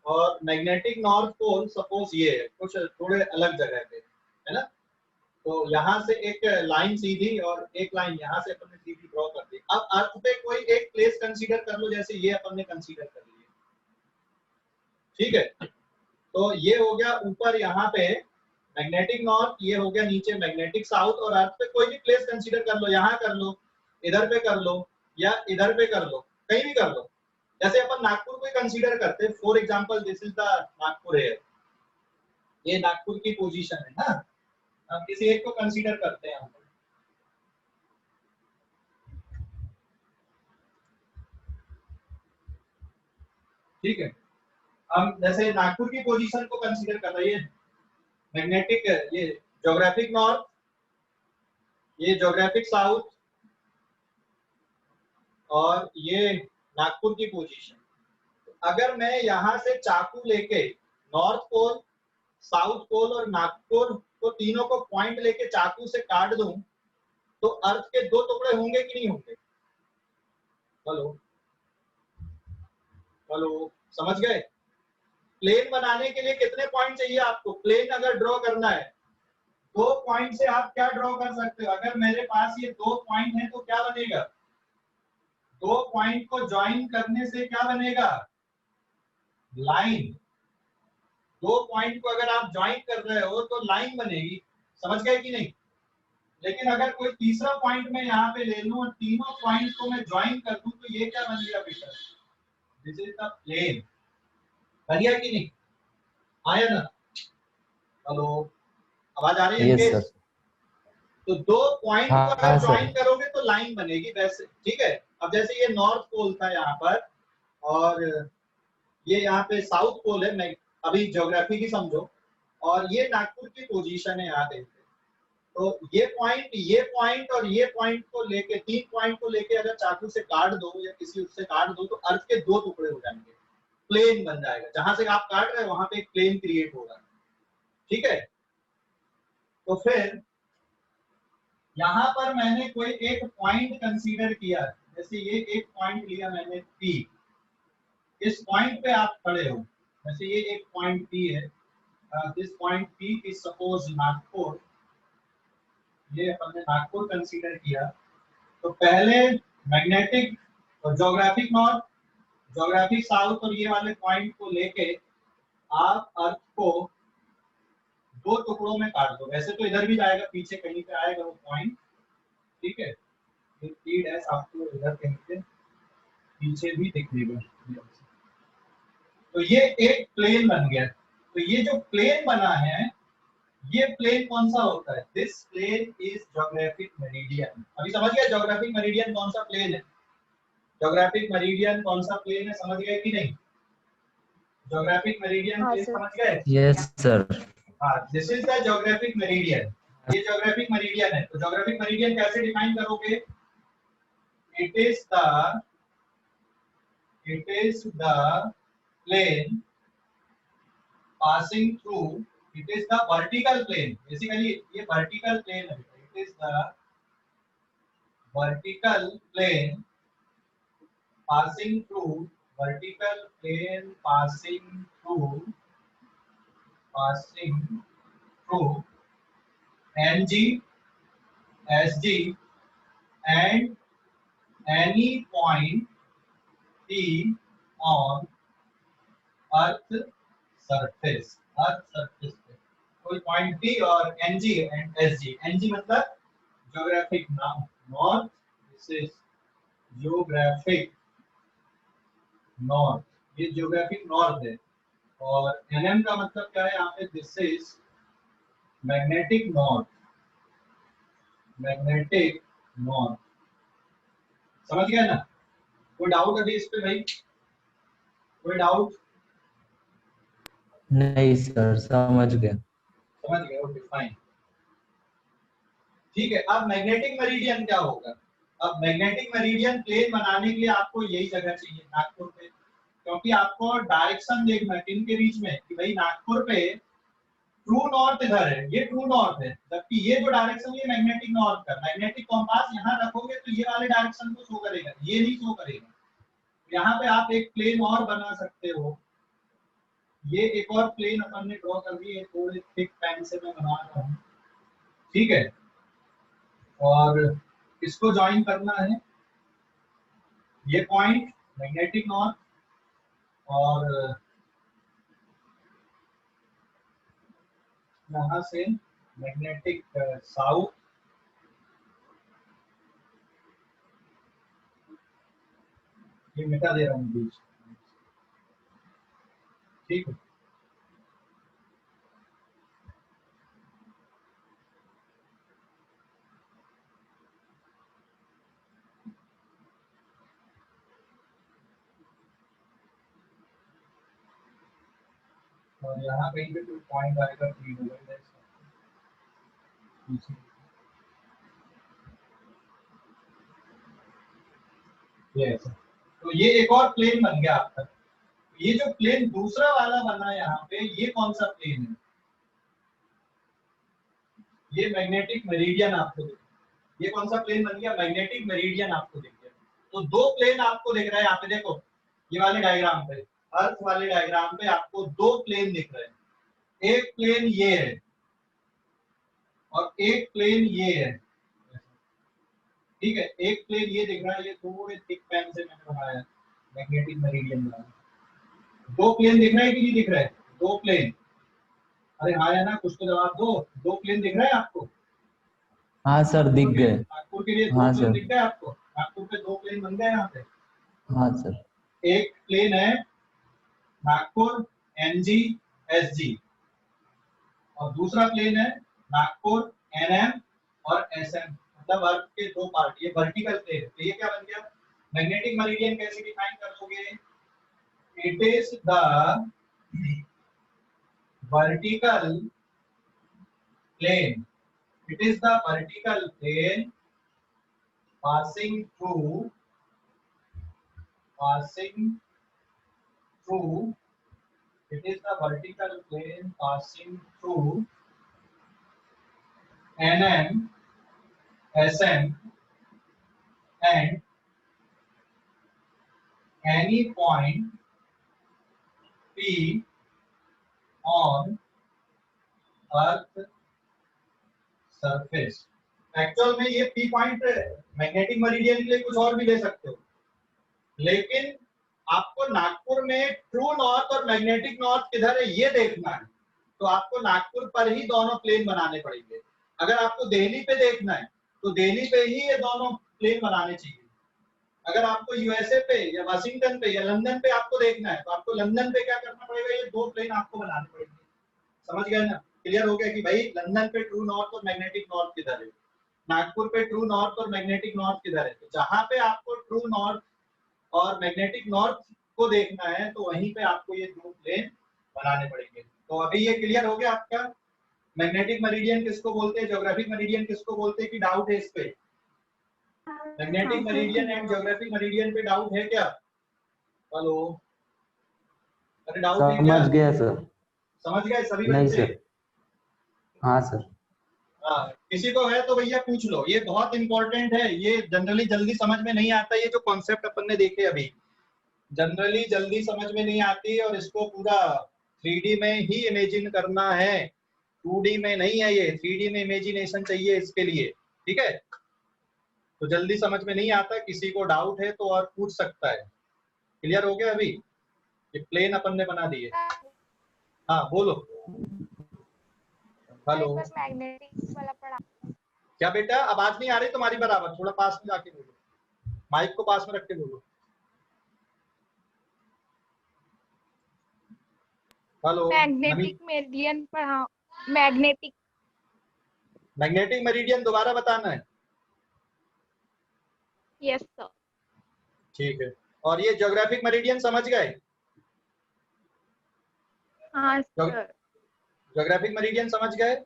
और मैग्नेटिक नॉर्थ पोल सपोज ये है कुछ थोड़े अलग जगह पे, है ना। तो यहाँ से एक लाइन सीधी और एक लाइन यहाँ से अपन ने सीधी ड्रॉ कर दी। अब अर्थ पे कोई एक प्लेस कंसीडर कर लो, जैसे ये अपन ने कंसीडर कर लिया। ठीक है, तो ये हो गया ऊपर यहाँ पे मैग्नेटिक नॉर्थ, ये हो गया नीचे मैग्नेटिक साउथ, और अर्थ पे कोई भी प्लेस कंसीडर कर लो, यहाँ कर लो, इधर पे कर लो, या इधर पे कर लो, कहीं भी कर लो। जैसे अपन नागपुर को कंसीडर करते हैं, for example this is the Nagpur है, ये नागपुर की पोजीशन है ना, हम किसी एक को कंसीडर करते हैं। ठीक है, हम जैसे नागपुर की पोजीशन को कंसीडर कर रहे हैं, मैग्नेटिक, ये ज्योग्राफिक नॉर्थ, ये ज्योग्राफिक साउथ, और ये नागपुर की पोजीशन। अगर मैं यहाँ से चाकू लेके नॉर्थ पोल, साउथ पोल और नागपुर को तीनों को पॉइंट लेके चाकू से काट दूं, तो अर्थ के दो टुकड़े होंगे कि नहीं होंगे? हेलो हेलो, समझ गए? प्लेन बनाने के लिए कितने पॉइंट चाहिए आपको? प्लेन अगर ड्रॉ करना है, दो पॉइंट से आप क्या ड्रॉ कर सकते हो? अगर मेरे पास ये दो पॉइंट है तो क्या बनेगा? दो पॉइंट को ज्वाइन करने से क्या बनेगा? लाइन। दो पॉइंट को अगर आप ज्वाइन कर रहे हो तो लाइन बनेगी, समझ गए कि नहीं? लेकिन अगर कोई तीसरा पॉइंट मैं यहाँ पे ले लूं और तीनों पॉइंट को मैं ज्वाइन कर दूं तो ये क्या बन गया बेटा? This is the plane. बन गया कि नहीं? आया ना? हेलो, आवाज आ रही है?
Yes
in case
sir.
तो दो पॉइंट को
हाँ
अगर
सर।
ज्वाइन करोगे तो लाइन बनेगी वैसे, ठीक है? अब जैसे ये नॉर्थ पोल था यहाँ पर, और ये यहाँ पे साउथ पोल है, मैं अभी ज्योग्राफी की समझो, और ये नागपुर की पोजीशन है यहाँ पे। तो ये पॉइंट और ये पॉइंट को लेके, तीन पॉइंट को लेके अगर चाकू से काट दो या किसी उससे काट दो तो अर्थ के दो टुकड़े हो जाएंगे, प्लेन बन जाएगा। जहां से आप काट रहे हो वहां पे एक प्लेन क्रिएट होगा, ठीक है? तो फिर यहाँ पर मैंने कोई एक पॉइंट कंसीडर किया, जैसे ये एक पॉइंट लिया मैंने P, इस पॉइंट पे आप खड़े हो, जैसे ये एक पॉइंट P है, this point P is suppose Nagpur, ये हमने नागपुर कंसीडर किया। तो पहले मैग्नेटिक और ज्योग्राफिक नॉर्थ, ज्योग्राफिक साउथ और ये वाले पॉइंट को लेके आप अर्थ को दो टुकड़ों में काट दो। वैसे तो इधर भी जाएगा, पीछे कहीं पे आएगा वो पॉइंट, ठीक है? P डैश आपको इधर कहीं पे पीछे भी दिखेगा। तो ये एक प्लेन बन गया। तो ये जो प्लेन बना है, ये प्लेन कौन सा होता है? This plane is geographic meridian. अभी समझ गया ज्योग्राफिक मेरिडियन कौन सा प्लेन है? ज्योग्राफिक मेरिडियन कौन सा प्लेन है, समझ गए कि नहीं? ज्योग्राफिक मेरिडियन
हाँ
प्लेन
सर।
समझ गए?
Yes sir.
हाँ, this is the geographic meridian. ये ज्योग्राफिक मेरिडियन है। तो ज्योग्राफिक मेरिडियन कैसे डिफाइन करोगे? It is the plane passing through, it is the vertical plane, basically ये vertical plane है, it is the vertical plane passing through, vertical plane passing through NG, SG and any point P on earth surface, पे कोई point P और NG and SG। NG मतलब geographic north, this is geographic north, ये geographic north है। और NM का मतलब क्या है यहाँ पे? This is magnetic north, magnetic north. समझ गया ना? कोई डाउट अभी इस पे भाई? कोई डाउट?
नहीं सर, समझ गया।
समझ गए? ओके फाइन, ठीक है। अब मैग्नेटिक मेरिडियन क्या होगा? अब मैग्नेटिक मेरिडियन प्लेन बनाने के लिए आपको यही जगह चाहिए, नागपुर पे, क्योंकि आपको डायरेक्शन देखना है किनके बीच में, कि भाई नागपुर पे ट्रू नॉर्थ इधर है, ये ट्रू नॉर्थ है, जबकि ये जो डायरेक्शन ये मैग्नेटिक नॉर्थ का। मैग्नेटिक कंपास यहाँ रखोगे तो ये वाले डायरेक्शन को शो करेगा, ये नहीं शो करेगा। यहाँ पे आप एक प्लेन और बना सकते हो, ये एक और प्लेन अपन ने ड्रॉ कर दी है, थोड़े थिक पेन से मैं बना रहा हूँ, ठीक है? और इसको ज्वाइन करना है, ये पॉइंट मैग्नेटिक नॉर्थ और यहाँ से मैग्नेटिक साउथ, ये मिटा दे रहा हूँ बीच, ठीक है? और यहाँ कहीं पे कोई पॉइंट आएगा P डबल डैश ये ऐसा। तो ये एक और प्लेन बन गया आपका। ये जो प्लेन दूसरा वाला बना है यहाँ पे, ये कौन सा प्लेन है? ये मैग्नेटिक मेरिडियन आपको दिख, ये कौन सा प्लेन बन गया? मैग्नेटिक मेरिडियन आपको दिख गया। तो दो प्लेन आपको दिख रहा है यहाँ पे, देखो ये वाले डायग्राम पे, अर्थ वाले डायग्राम पे आपको दो प्लेन दिख रहे हैं। एक प्लेन ये है और एक प्लेन ये है, ठीक है। एक प्लेन ये दिख रहा है, ये थोड़े थिक पेन से मैंने बनाया मैग्नेटिक मेरिडियन बनाया। दो प्लेन दिख रहा है कि नहीं दिख रहा है? दो प्लेन, अरे हाँ या ना, कुछ तो जवाब दो। दो प्लेन दिख रहा है आपको?
हाँ सर, दिख गए।
नागपुर के लिए दो
हाँ
प्लेन
सर।
दिख गए आपको? नागपुर पे दो प्लेन बन गए यहाँ पे।
हाँ सर।
एक प्लेन है नागपुर NG SG और दूसरा प्लेन है नागपुर NM और SM, मतलब अर्थ के दो पार्ट। ये वर्टिकल प्लेन। तो ये क्या बन गया? मैग्नेटिक मेरिडियन कैसे डिफाइन करोगे? It is the vertical plane, it is the vertical plane passing through it is the vertical plane passing through NM SM and any point P on earth surface. Actual में ये P point magnetic meridian के लिए कुछ और भी ले सकते हो, लेकिन आपको नागपुर में ट्रू नॉर्थ और मैग्नेटिक नॉर्थ किधर है ये देखना है, तो आपको नागपुर पर ही दोनों प्लेन बनाने पड़ेंगे। अगर आपको दिल्ली पे देखना है तो दिल्ली पे ही ये दोनों प्लेन बनाने चाहिए। अगर आपको यूएसए पे या वाशिंगटन पे या लंदन पे आपको देखना है तो आपको लंदन पे क्या करना पड़ेगा? ये दो प्लेन आपको बनाने पड़ेंगे। समझ गए ना? क्लियर हो गया कि भाई लंदन पे ट्रू नॉर्थ और मैग्नेटिक नॉर्थ किधर है, नागपुर पे ट्रू नॉर्थ और मैग्नेटिक नॉर्थ किधर है। तो जहां पे आपको ट्रू नॉर्थ और मैग्नेटिक नॉर्थ को देखना है तो वहीं पे आपको ये दो प्लेन बनाने पड़ेंगे। तो अभी ये क्लियर हो गया आपका मैग्नेटिक मेरिडियन किसको बोलते हैं, ज्योग्राफिक मेरिडियन किसको बोलते हैं, कि डाउट है इस पे? Magnetic meridian and geographic meridian पे डाउट है क्या? हेलो, अरे डाउट है क्या?
समझ गया सर।
समझ गए सभी
नहीं
बच्चे?
सर। हाँ सर।
हाँ, किसी को है तो भैया पूछ लो, ये बहुत इंपॉर्टेंट है। ये जनरली जल्दी समझ में नहीं आता, ये जो कॉन्सेप्ट अपन ने देखे अभी जनरली जल्दी समझ में नहीं आती, और इसको पूरा 3D में ही इमेजिन करना है, 2D में नहीं है। ये 3D में इमेजिनेशन चाहिए इसके लिए, ठीक है। तो जल्दी समझ में नहीं आता, किसी को डाउट है तो और पूछ सकता है। क्लियर हो गया? अभी ये प्लेन अपन ने बना दिए। हाँ बोलो। हेलो,
मैग्नेटिक वाला पढ़ा।
क्या बेटा आवाज नहीं आ रही तुम्हारी बराबर? थोड़ा पास में जाके बोलो, माइक को पास में रख के बोलो। हेलो,
मैग्नेटिक मेरिडियन पढ़ा।
मैग्नेटिक मेरिडियन दोबारा बताना है?
Yes sir.
ठीक है। और ये ज्योग्राफिक मेरिडियन समझ गए?
हाँ सर।
ज्योग्राफिक मेरिडियन समझ गए?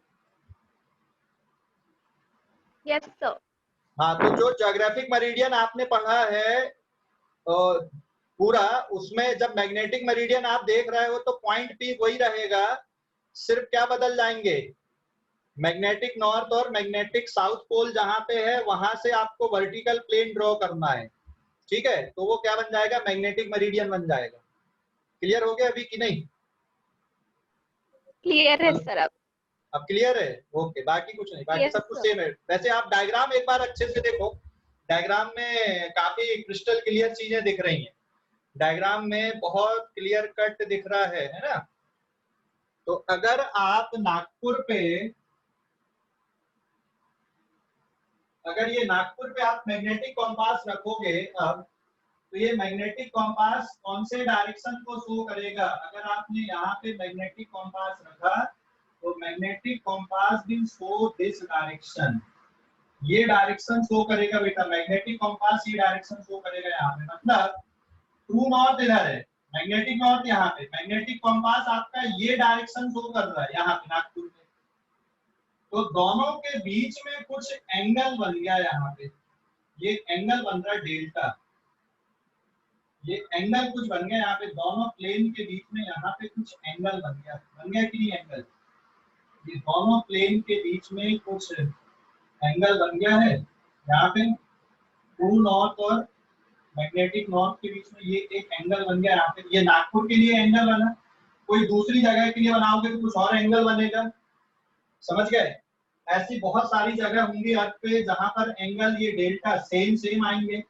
Yes sir.
हाँ, तो जो ज्योग्राफिक मेरिडियन आपने पढ़ा है पूरा, उसमें जब मैग्नेटिक मेरिडियन आप देख रहे हो तो पॉइंट P वही रहेगा, सिर्फ क्या बदल जाएंगे? मैग्नेटिक नॉर्थ और मैग्नेटिक साउथ पोल जहां पे है वहां से आपको वर्टिकल प्लेन ड्रॉ करना है, ठीक है। तो वो क्या बन जाएगा? मैग्नेटिक मेरिडियन बन जाएगा। क्लियर हो गया अभी कि नहीं?
क्लियर है सर।
अब क्लियर है? ओके, बाकी कुछ नहीं, बाकी
Yes,
सब कुछ
sir.
सेम है। वैसे आप डायग्राम एक बार अच्छे से देखो, डायग्राम में काफी क्रिस्टल क्लियर चीजें दिख रही हैं, डायग्राम में बहुत क्लियर कट दिख रहा है ना। तो अगर आप नागपुर पे, अगर ये नागपुर पे आप मैग्नेटिक कॉम्पास रखोगे अब, तो ये मैग्नेटिक कॉम्पास कौन से डायरेक्शन को शो करेगा? अगर आपने यहाँ पे मैग्नेटिक कॉम्पास रखा तो magnetic compass will show this direction, ये डायरेक्शन शो करेगा बेटा। मैग्नेटिक कॉम्पास ये डायरेक्शन शो करेगा यहाँ पे, मतलब ट्रू नॉर्थ इधर है, मैग्नेटिक नॉर्थ यहाँ पे, मैग्नेटिक कंपास आपका ये डायरेक्शन शो कर रहा है यहाँ पे नागपुर में, तो दोनों के बीच में कुछ एंगल बन गया यहाँ पे, ये एंगल बन रहा है डेल्टा, ये एंगल कुछ बन गया यहाँ पे, दोनों प्लेन के बीच में यहाँ पे कुछ एंगल बन गया कि नहीं एंगल, ये दोनों प्लेन के बीच में कुछ एंगल बन गया है यहाँ पे, ट्रू नॉर्थ और मैग्नेटिक नॉर्थ के बीच में ये एक एंगल बन गया यहाँ पे, ये नागपुर के लिए एंगल बना, कोई दूसरी जगह के लिए बनाओगे तो कुछ और एंगल बनेगा, समझ गए। ऐसी बहुत सारी जगह होंगी अर्थ पे जहां पर एंगल ये डेल्टा सेम आएंगे,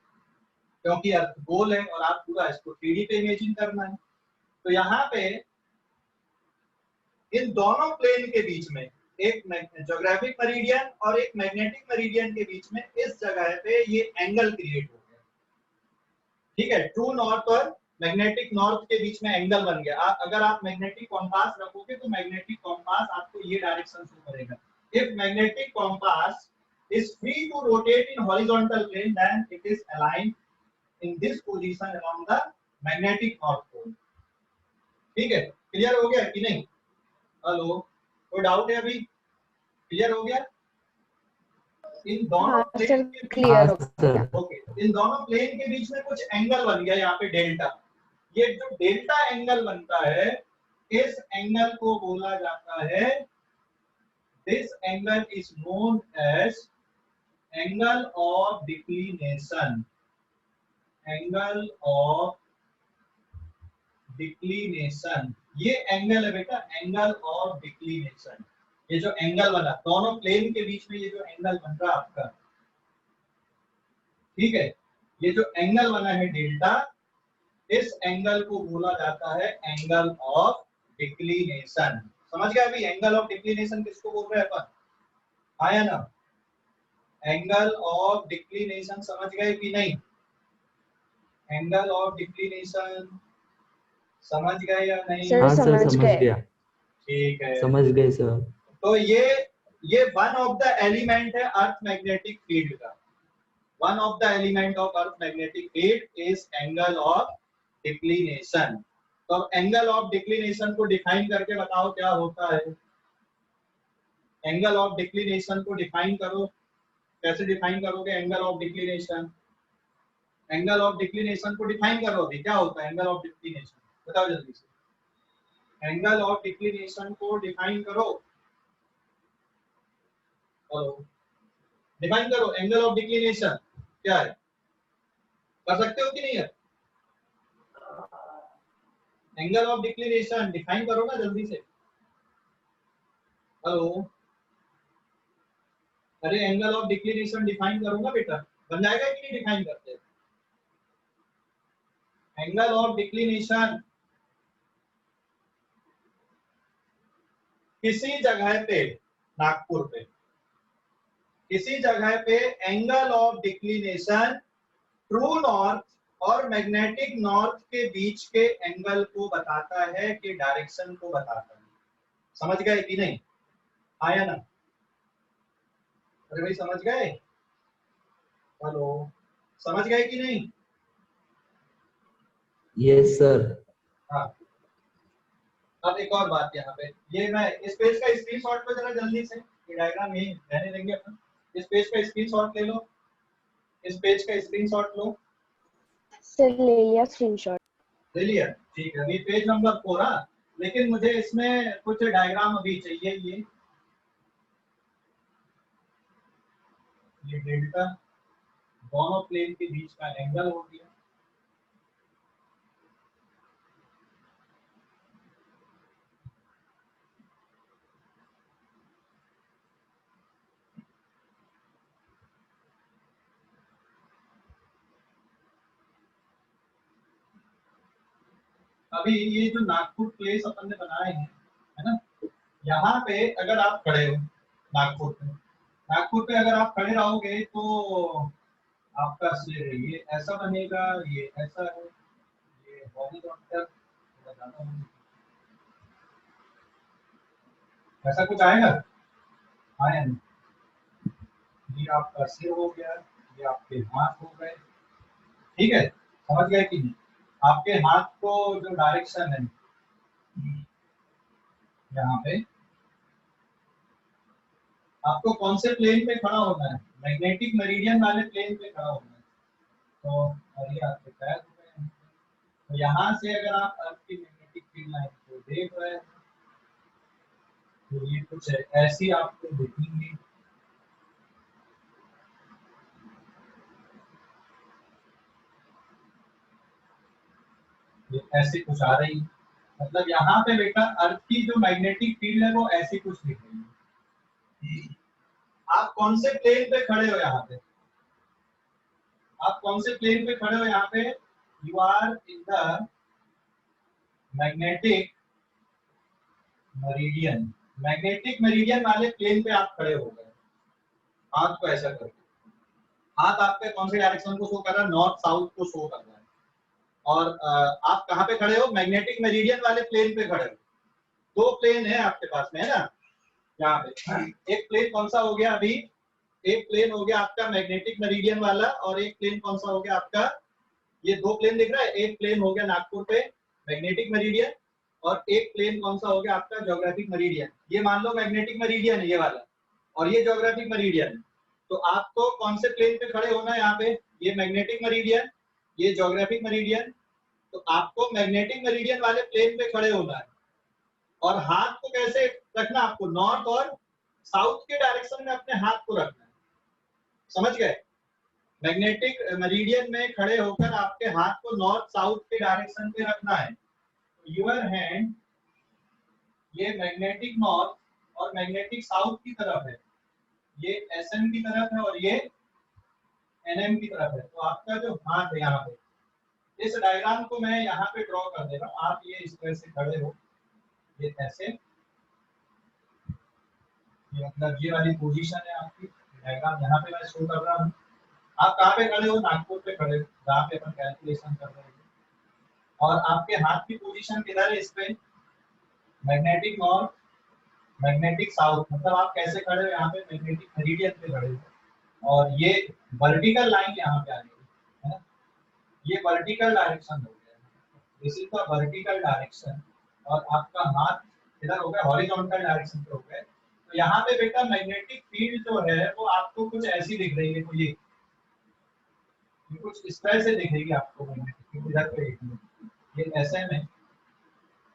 क्योंकि अर्थ गोल है और आप पूरा इसको 3D पे इमेजिन करना है। तो यहाँ पे इन दोनों प्लेन के बीच में एक ज्योग्राफिक मेरिडियन और एक मैग्नेटिक मेरिडियन के बीच में इस जगह पे ये एंगल क्रिएट हो गया, ठीक है। ट्रू नॉर्थ और मैग्नेटिक नॉर्थ के बीच में एंगल बन गया। अगर आप मैग्नेटिक कॉम्पास रखोगे तो मैग्नेटिक कॉम्पास आपको ये डायरेक्शन शो करेगा। If magnetic compass is free to rotate in horizontal plane, then it is aligned in this position along the magnetic north pole, ठीक है। क्लियर हो गया कि नहीं? हेलो, कोई डाउट है अभी? क्लियर हो गया? इन दोनों प्लेन के
क्लियर हो गया।
ओके, इन दोनों प्लेन के बीच में कुछ एंगल बन गया यहाँ पे डेल्टा। ये जो डेल्टा एंगल बनता है, इस एंगल को बोला जाता है, this angle is known as angle of declination, angle of declination. ये एंगल है बेटा, एंगल ऑफ डिक्लिनेशन। ये जो एंगल बना दोनों प्लेन के बीच में, ये जो एंगल बन रहा आपका, ठीक है, ये जो एंगल बना है डेल्टा, इस एंगल को बोला जाता है एंगल ऑफ डिक्लिनेशन। समझ गए अभी एंगल ऑफ डिक्लिनेशन किसको बोल रहे हैं अपन? आया ना? एंगल ऑफ डिक्लिनेशन समझ गए कि नहीं? एंगल ऑफ डिक्लिनेशन समझ गए या नहीं?
हाँ सर, समझ गया।
ठीक है,
समझ गए सर।
तो ये वन ऑफ द एलिमेंट है अर्थ मैग्नेटिक फील्ड का। One of the element of earth magnetic field is angle of declination. तो एंगल ऑफ डिक्लिनेशन को डिफाइन करके बताओ क्या होता है। एंगल ऑफ डिक्लिनेशन को डिफाइन करो। कैसे डिफाइन करोगे angle of declination? Angle of declination को डिफाइन करो अभी, क्या होता है एंगल ऑफ डिक्लिनेशन? बताओ जल्दी से। एंगल ऑफ डिक्लिनेशन को डिफाइन करो। हेलो, डिफाइन करो एंगल ऑफ डिक्लिनेशन क्या है? कर सकते हो कि नहीं है? एंगल ऑफ डिक्लिनेशन डिफाइन करो ना जल्दी से। हेलो, अरे एंगल ऑफ डिक्लिनेशन डिफाइन करूंगा बेटा, बन जाएगा कि नहीं डिफाइन करते? एंगल ऑफ डिक्लिनेशन किसी जगह पे, नागपुर पे किसी जगह पे angle of declination true north और मैग्नेटिक नॉर्थ के बीच के एंगल को बताता है, कि डायरेक्शन को बताता है। समझ गए कि नहीं? आया ना? अरे भाई समझ गए? हेलो, समझ गए कि नहीं?
Yes sir.
हाँ, अब एक और बात यहाँ पे, ये मैं इस पेज का स्क्रीनशॉट पे जरा जल्दी से, ये डायग्राम यही रहने देंगे अपन। इस पेज का स्क्रीनशॉट ले लो, इस पेज का स्क्रीनशॉट लो।
सर ले लिया स्क्रीनशॉट।
ले लिया? ठीक है, अभी पेज नंबर 4। लेकिन मुझे इसमें कुछ डायग्राम अभी चाहिए। ये डेल्टा दोनों प्लेन के बीच का एंगल हो गया। अभी ये जो नागपुर प्लेस अपन ने बनाए हैं, है ना, यहाँ पे अगर आप खड़े हो नागपुर पे अगर आप खड़े रहोगे तो आपका सिर ये ऐसा बनेगा, ये ऐसा है, ये हॉरिजॉन्टल, ऐसा कुछ आएगा? आया नहीं? ये आपका सिर हो गया, ये आपके हाथ हो गए, ठीक है। समझ गए कि नहीं? आपके हाथ को जो डायरेक्शन है यहाँ पे, आपको कौन से प्लेन पे खड़ा होना है? मैग्नेटिक मेरिडियन वाले प्लेन पे खड़ा होना है। तो और ये आपके पैर हो गए हैं। तो यहाँ से अगर आप अर्थ की मैग्नेटिक फील्ड लाइन को देख रहे हैं तो ये कुछ ऐसी आपको दिखेंगी। ये ऐसी कुछ आ रही, मतलब यहाँ पे बेटा अर्थ की जो मैग्नेटिक फील्ड है वो ऐसी कुछ दिख रही है। आप कौन से प्लेन पे खड़े हो यहाँ पे? आप कौन से प्लेन पे खड़े हो यहाँ पे? You are in the magnetic meridian. Magnetic meridian वाले प्लेन पे आप खड़े हो गए। हाथ को ऐसा करके, हाथ आपके कौन से डायरेक्शन को शो कर रहा है? नॉर्थ साउथ को शो कर रहा है। और आप कहाँ पे खड़े हो? मैग्नेटिक मेरिडियन वाले प्लेन पे खड़े हो। दो प्लेन है आपके पास में, है ना? यहाँ पे एक प्लेन कौन सा हो गया अभी? एक प्लेन हो गया आपका मैग्नेटिक मेरिडियन वाला, और एक प्लेन कौन सा हो गया आपका? ये दो प्लेन दिख रहा है। एक प्लेन हो गया नागपुर पे मैग्नेटिक मेरिडियन, और एक प्लेन कौन सा हो गया आपका? Geographic meridian. ये मान लो मैग्नेटिक मेरिडियन है ये वाला, और ये ज्योग्राफिक मेरिडियन। तो आपको कौन से प्लेन पे खड़े होना है यहाँ पे? ये मैग्नेटिक मेरिडियन, ये ज्योग्राफिक मेरिडियन। तो आपको मैग्नेटिक मेरिडियन वाले प्लेन पे खड़े होना है, और हाथ को कैसे रखना? आपको नॉर्थ और साउथ के डायरेक्शन में अपने हाथ को रखना है। समझ गए? मैग्नेटिक मेरिडियन में खड़े होकर आपके हाथ को नॉर्थ साउथ के डायरेक्शन पे रखना है। यूर हैंड ये मैग्नेटिक नॉर्थ और मैग्नेटिक साउथ की तरफ है, ये एसएम की तरफ है और ये एनएम की तरफ है। तो आपका जो हाथ है यहाँ पे, इस डायग्राम को मैं यहाँ पे ड्रॉ कर दे रहा हूँ। आप ये इस तरह से खड़े हो, ये ऐसे, ये मतलब ये वाली पोजीशन है आपकी। डायग्राम यहाँ पे मैं शो कर रहा हूँ। आप कहाँ पे खड़े हो? नागपुर पे खड़े हो, जहाँ पे अपन कैलकुलेशन कर रहे हैं। और आपके हाथ की पोजीशन किधर है? इस पे मैग्नेटिक नॉर्थ, मैग्नेटिक साउथ। मतलब आप कैसे खड़े हो? यहाँ पे मैग्नेटिक मेरिडियन पे खड़े हो, और ये वर्टिकल लाइन यहाँ पे आ रही है ना? ये वर्टिकल डायरेक्शन हो गया, this is the vertical direction. और आपका हाथ इधर हो गया हॉरिजॉन्टल डायरेक्शन पे हो गए। तो यहाँ पे बेटा मैग्नेटिक फील्ड जो है वो आपको कुछ ऐसी दिख रही है। तो ये कुछ इस तरह से दिखेगी आपको मैग्नेटिक फील्ड। इधर पे ये एसएम है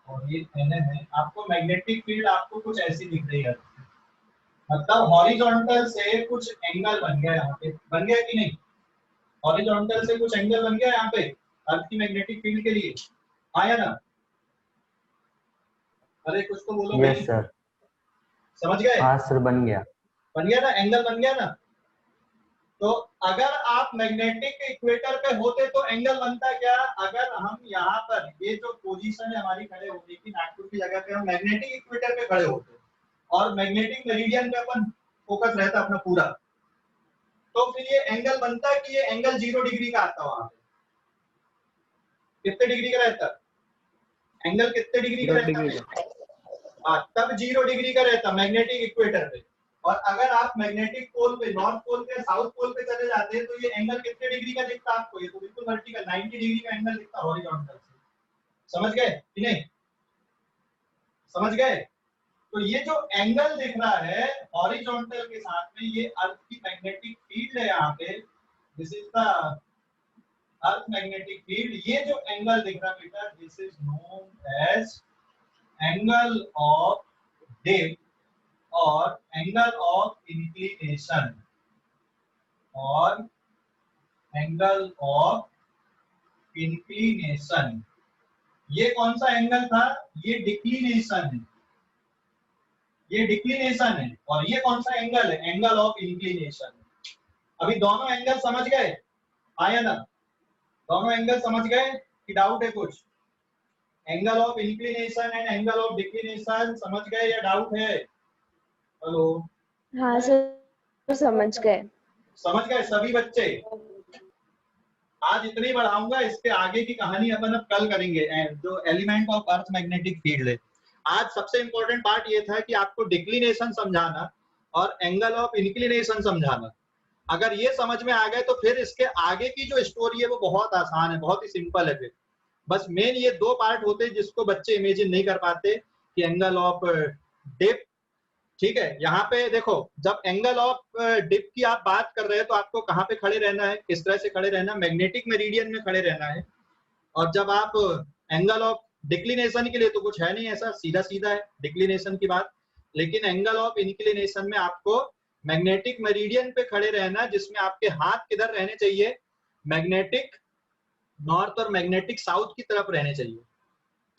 और ये एनएम है। आपको मैग्नेटिक फील्ड आपको कुछ ऐसी दिख रही है, मतलब हॉरिजॉन्टल से कुछ एंगल बन गया यहाँ पे। बन गया कि नहीं? हॉरिजॉन्टल से कुछ एंगल बन गया यहाँ पे अर्थ की मैग्नेटिक फील्ड के लिए। आया ना? अरे कुछ तो बोलो।
Yes sir.
समझ गए?
हाँ सर, बन गया।
बन गया ना? एंगल बन गया ना? तो अगर आप मैग्नेटिक इक्वेटर पे होते तो एंगल बनता क्या? अगर हम यहाँ पर ये जो पोजीशन है हमारी खड़े होने की, नागपुर की जगह पे हम मैग्नेटिक इक्वेटर पे खड़े होते और मैग्नेटिक मेरिडियन पे अपन फोकस रहता अपना पूरा, तो फिर ये एंगल बनता कि ये एंगल 0 डिग्री का आता। वहां पे कितने डिग्री का रहता? एंगल कितने डिग्री का रहता? तब 0 डिग्री का रहता मैग्नेटिक इक्वेटर पे। और अगर आप मैग्नेटिक पोल पे, नॉर्थ पोल पे, साउथ पोल पे चले जाते हैं तो ये एंगल कितने डिग्री का दिखता आपको? ये तो बिल्कुल वर्टिकल 90 डिग्री का एंगल दिखता हॉरिजॉन्टल से। समझ गए कि नहीं? समझ गए? तो ये जो एंगल दिख रहा है हॉरिजॉन्टल के साथ में, ये अर्थ की मैग्नेटिक फील्ड है यहाँ पे। This is the earth magnetic field. ये जो एंगल दिख रहा है बेटा, this is known as angle of depth और एंगल ऑफ इंक्लिनेशन, और एंगल ऑफ इंक्लिनेशन। ये कौन सा एंगल था? ये डिक्लिनेशन है, ये डिक्लिनेशन है। और ये कौन सा एंगल है? Angle of inclination. अभी दोनों एंगल समझ गए? आया ना? दोनों एंगल समझ गए कि डाउट है कुछ? Angle of inclination and angle of declination समझ गए या डाउट है? हेलो?
हाँ सर, समझ गए।
समझ गए सभी बच्चे? आज इतनी बढ़ाऊंगा, इसके आगे की कहानी अपन अब कल करेंगे। जो element of earth magnetic field है, आज सबसे इंपॉर्टेंट पार्ट ये था कि आपको डिक्लिनेशन समझाना और एंगल ऑफ इंक्लिनेशन समझाना। अगर ये समझ में आ गए तो फिर इसके आगे की जो स्टोरी है वो बहुत आसान है, बहुत ही सिंपल है। फिर बस मेन ये दो पार्ट होते हैं जिसको बच्चे इमेजिन नहीं कर पाते कि एंगल ऑफ डिप, ठीक है। यहाँ पे देखो, जब एंगल ऑफ डिप की आप बात कर रहे हैं तो आपको कहाँ पे खड़े रहना है, किस तरह से खड़े रहना है, मैग्नेटिक मेरिडियन में खड़े रहना है। और जब आप एंगल ऑफ डिक्लिनेशन के लिए तो कुछ है नहीं ऐसा, सीधा सीधा है डिक्लिनेशन की बात, लेकिन एंगल ऑफ इंक्लिनेशन में आपको मैग्नेटिक मेरिडियन पे खड़े रहना, जिसमें आपके हाथ किधर रहने चाहिए, मैग्नेटिक नॉर्थ और मैग्नेटिक साउथ की तरफ रहने चाहिए,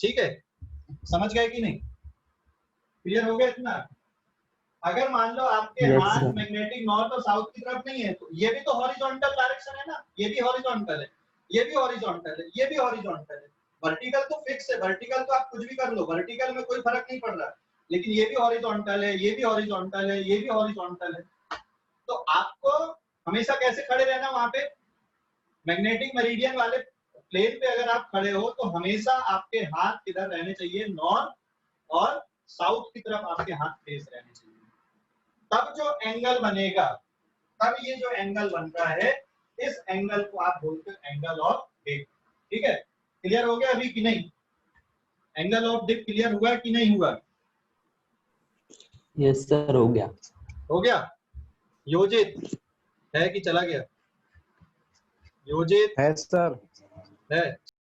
ठीक है। समझ गए कि नहीं, क्लियर हो गया इतना? अगर मान लो आपके
Yes,
हाथ
sir.
मैग्नेटिक नॉर्थ और साउथ की तरफ नहीं है तो ये भी तो हॉरिजॉन्टल डायरेक्शन है ना, ये भी हॉरिजॉन्टल है, ये भी हॉरिजॉन्टल है, ये भी हॉरिजॉन्टल है। वर्टिकल तो फिक्स है, वर्टिकल तो आप कुछ भी कर लो, वर्टिकल में कोई फर्क नहीं पड़ रहा, लेकिन ये भी हॉरिजॉन्टल है, ये भी हॉरिजॉन्टल है, ये भी हॉरिजॉन्टल है। तो आपको हमेशा कैसे खड़े रहना वहां पे, मैग्नेटिक मेरिडियन वाले प्लेन पे अगर आप खड़े हो तो हमेशा आपके हाथ किधर रहने चाहिए, नॉर्थ और साउथ की तरफ आपके हाथ फेस रहने चाहिए। तब जो एंगल बनेगा, तब ये जो एंगल बनता है, इस एंगल को आप बोलते हैं एंगल ऑफ डिप, ठीक है। क्लियर हो गया अभी कि नहीं? एंगल ऑफ डिप क्लियर हुआ कि नहीं हुआ?
यस सर, हो गया।
हो गया। योजित है कि चला गया? योजित
है सर।
है।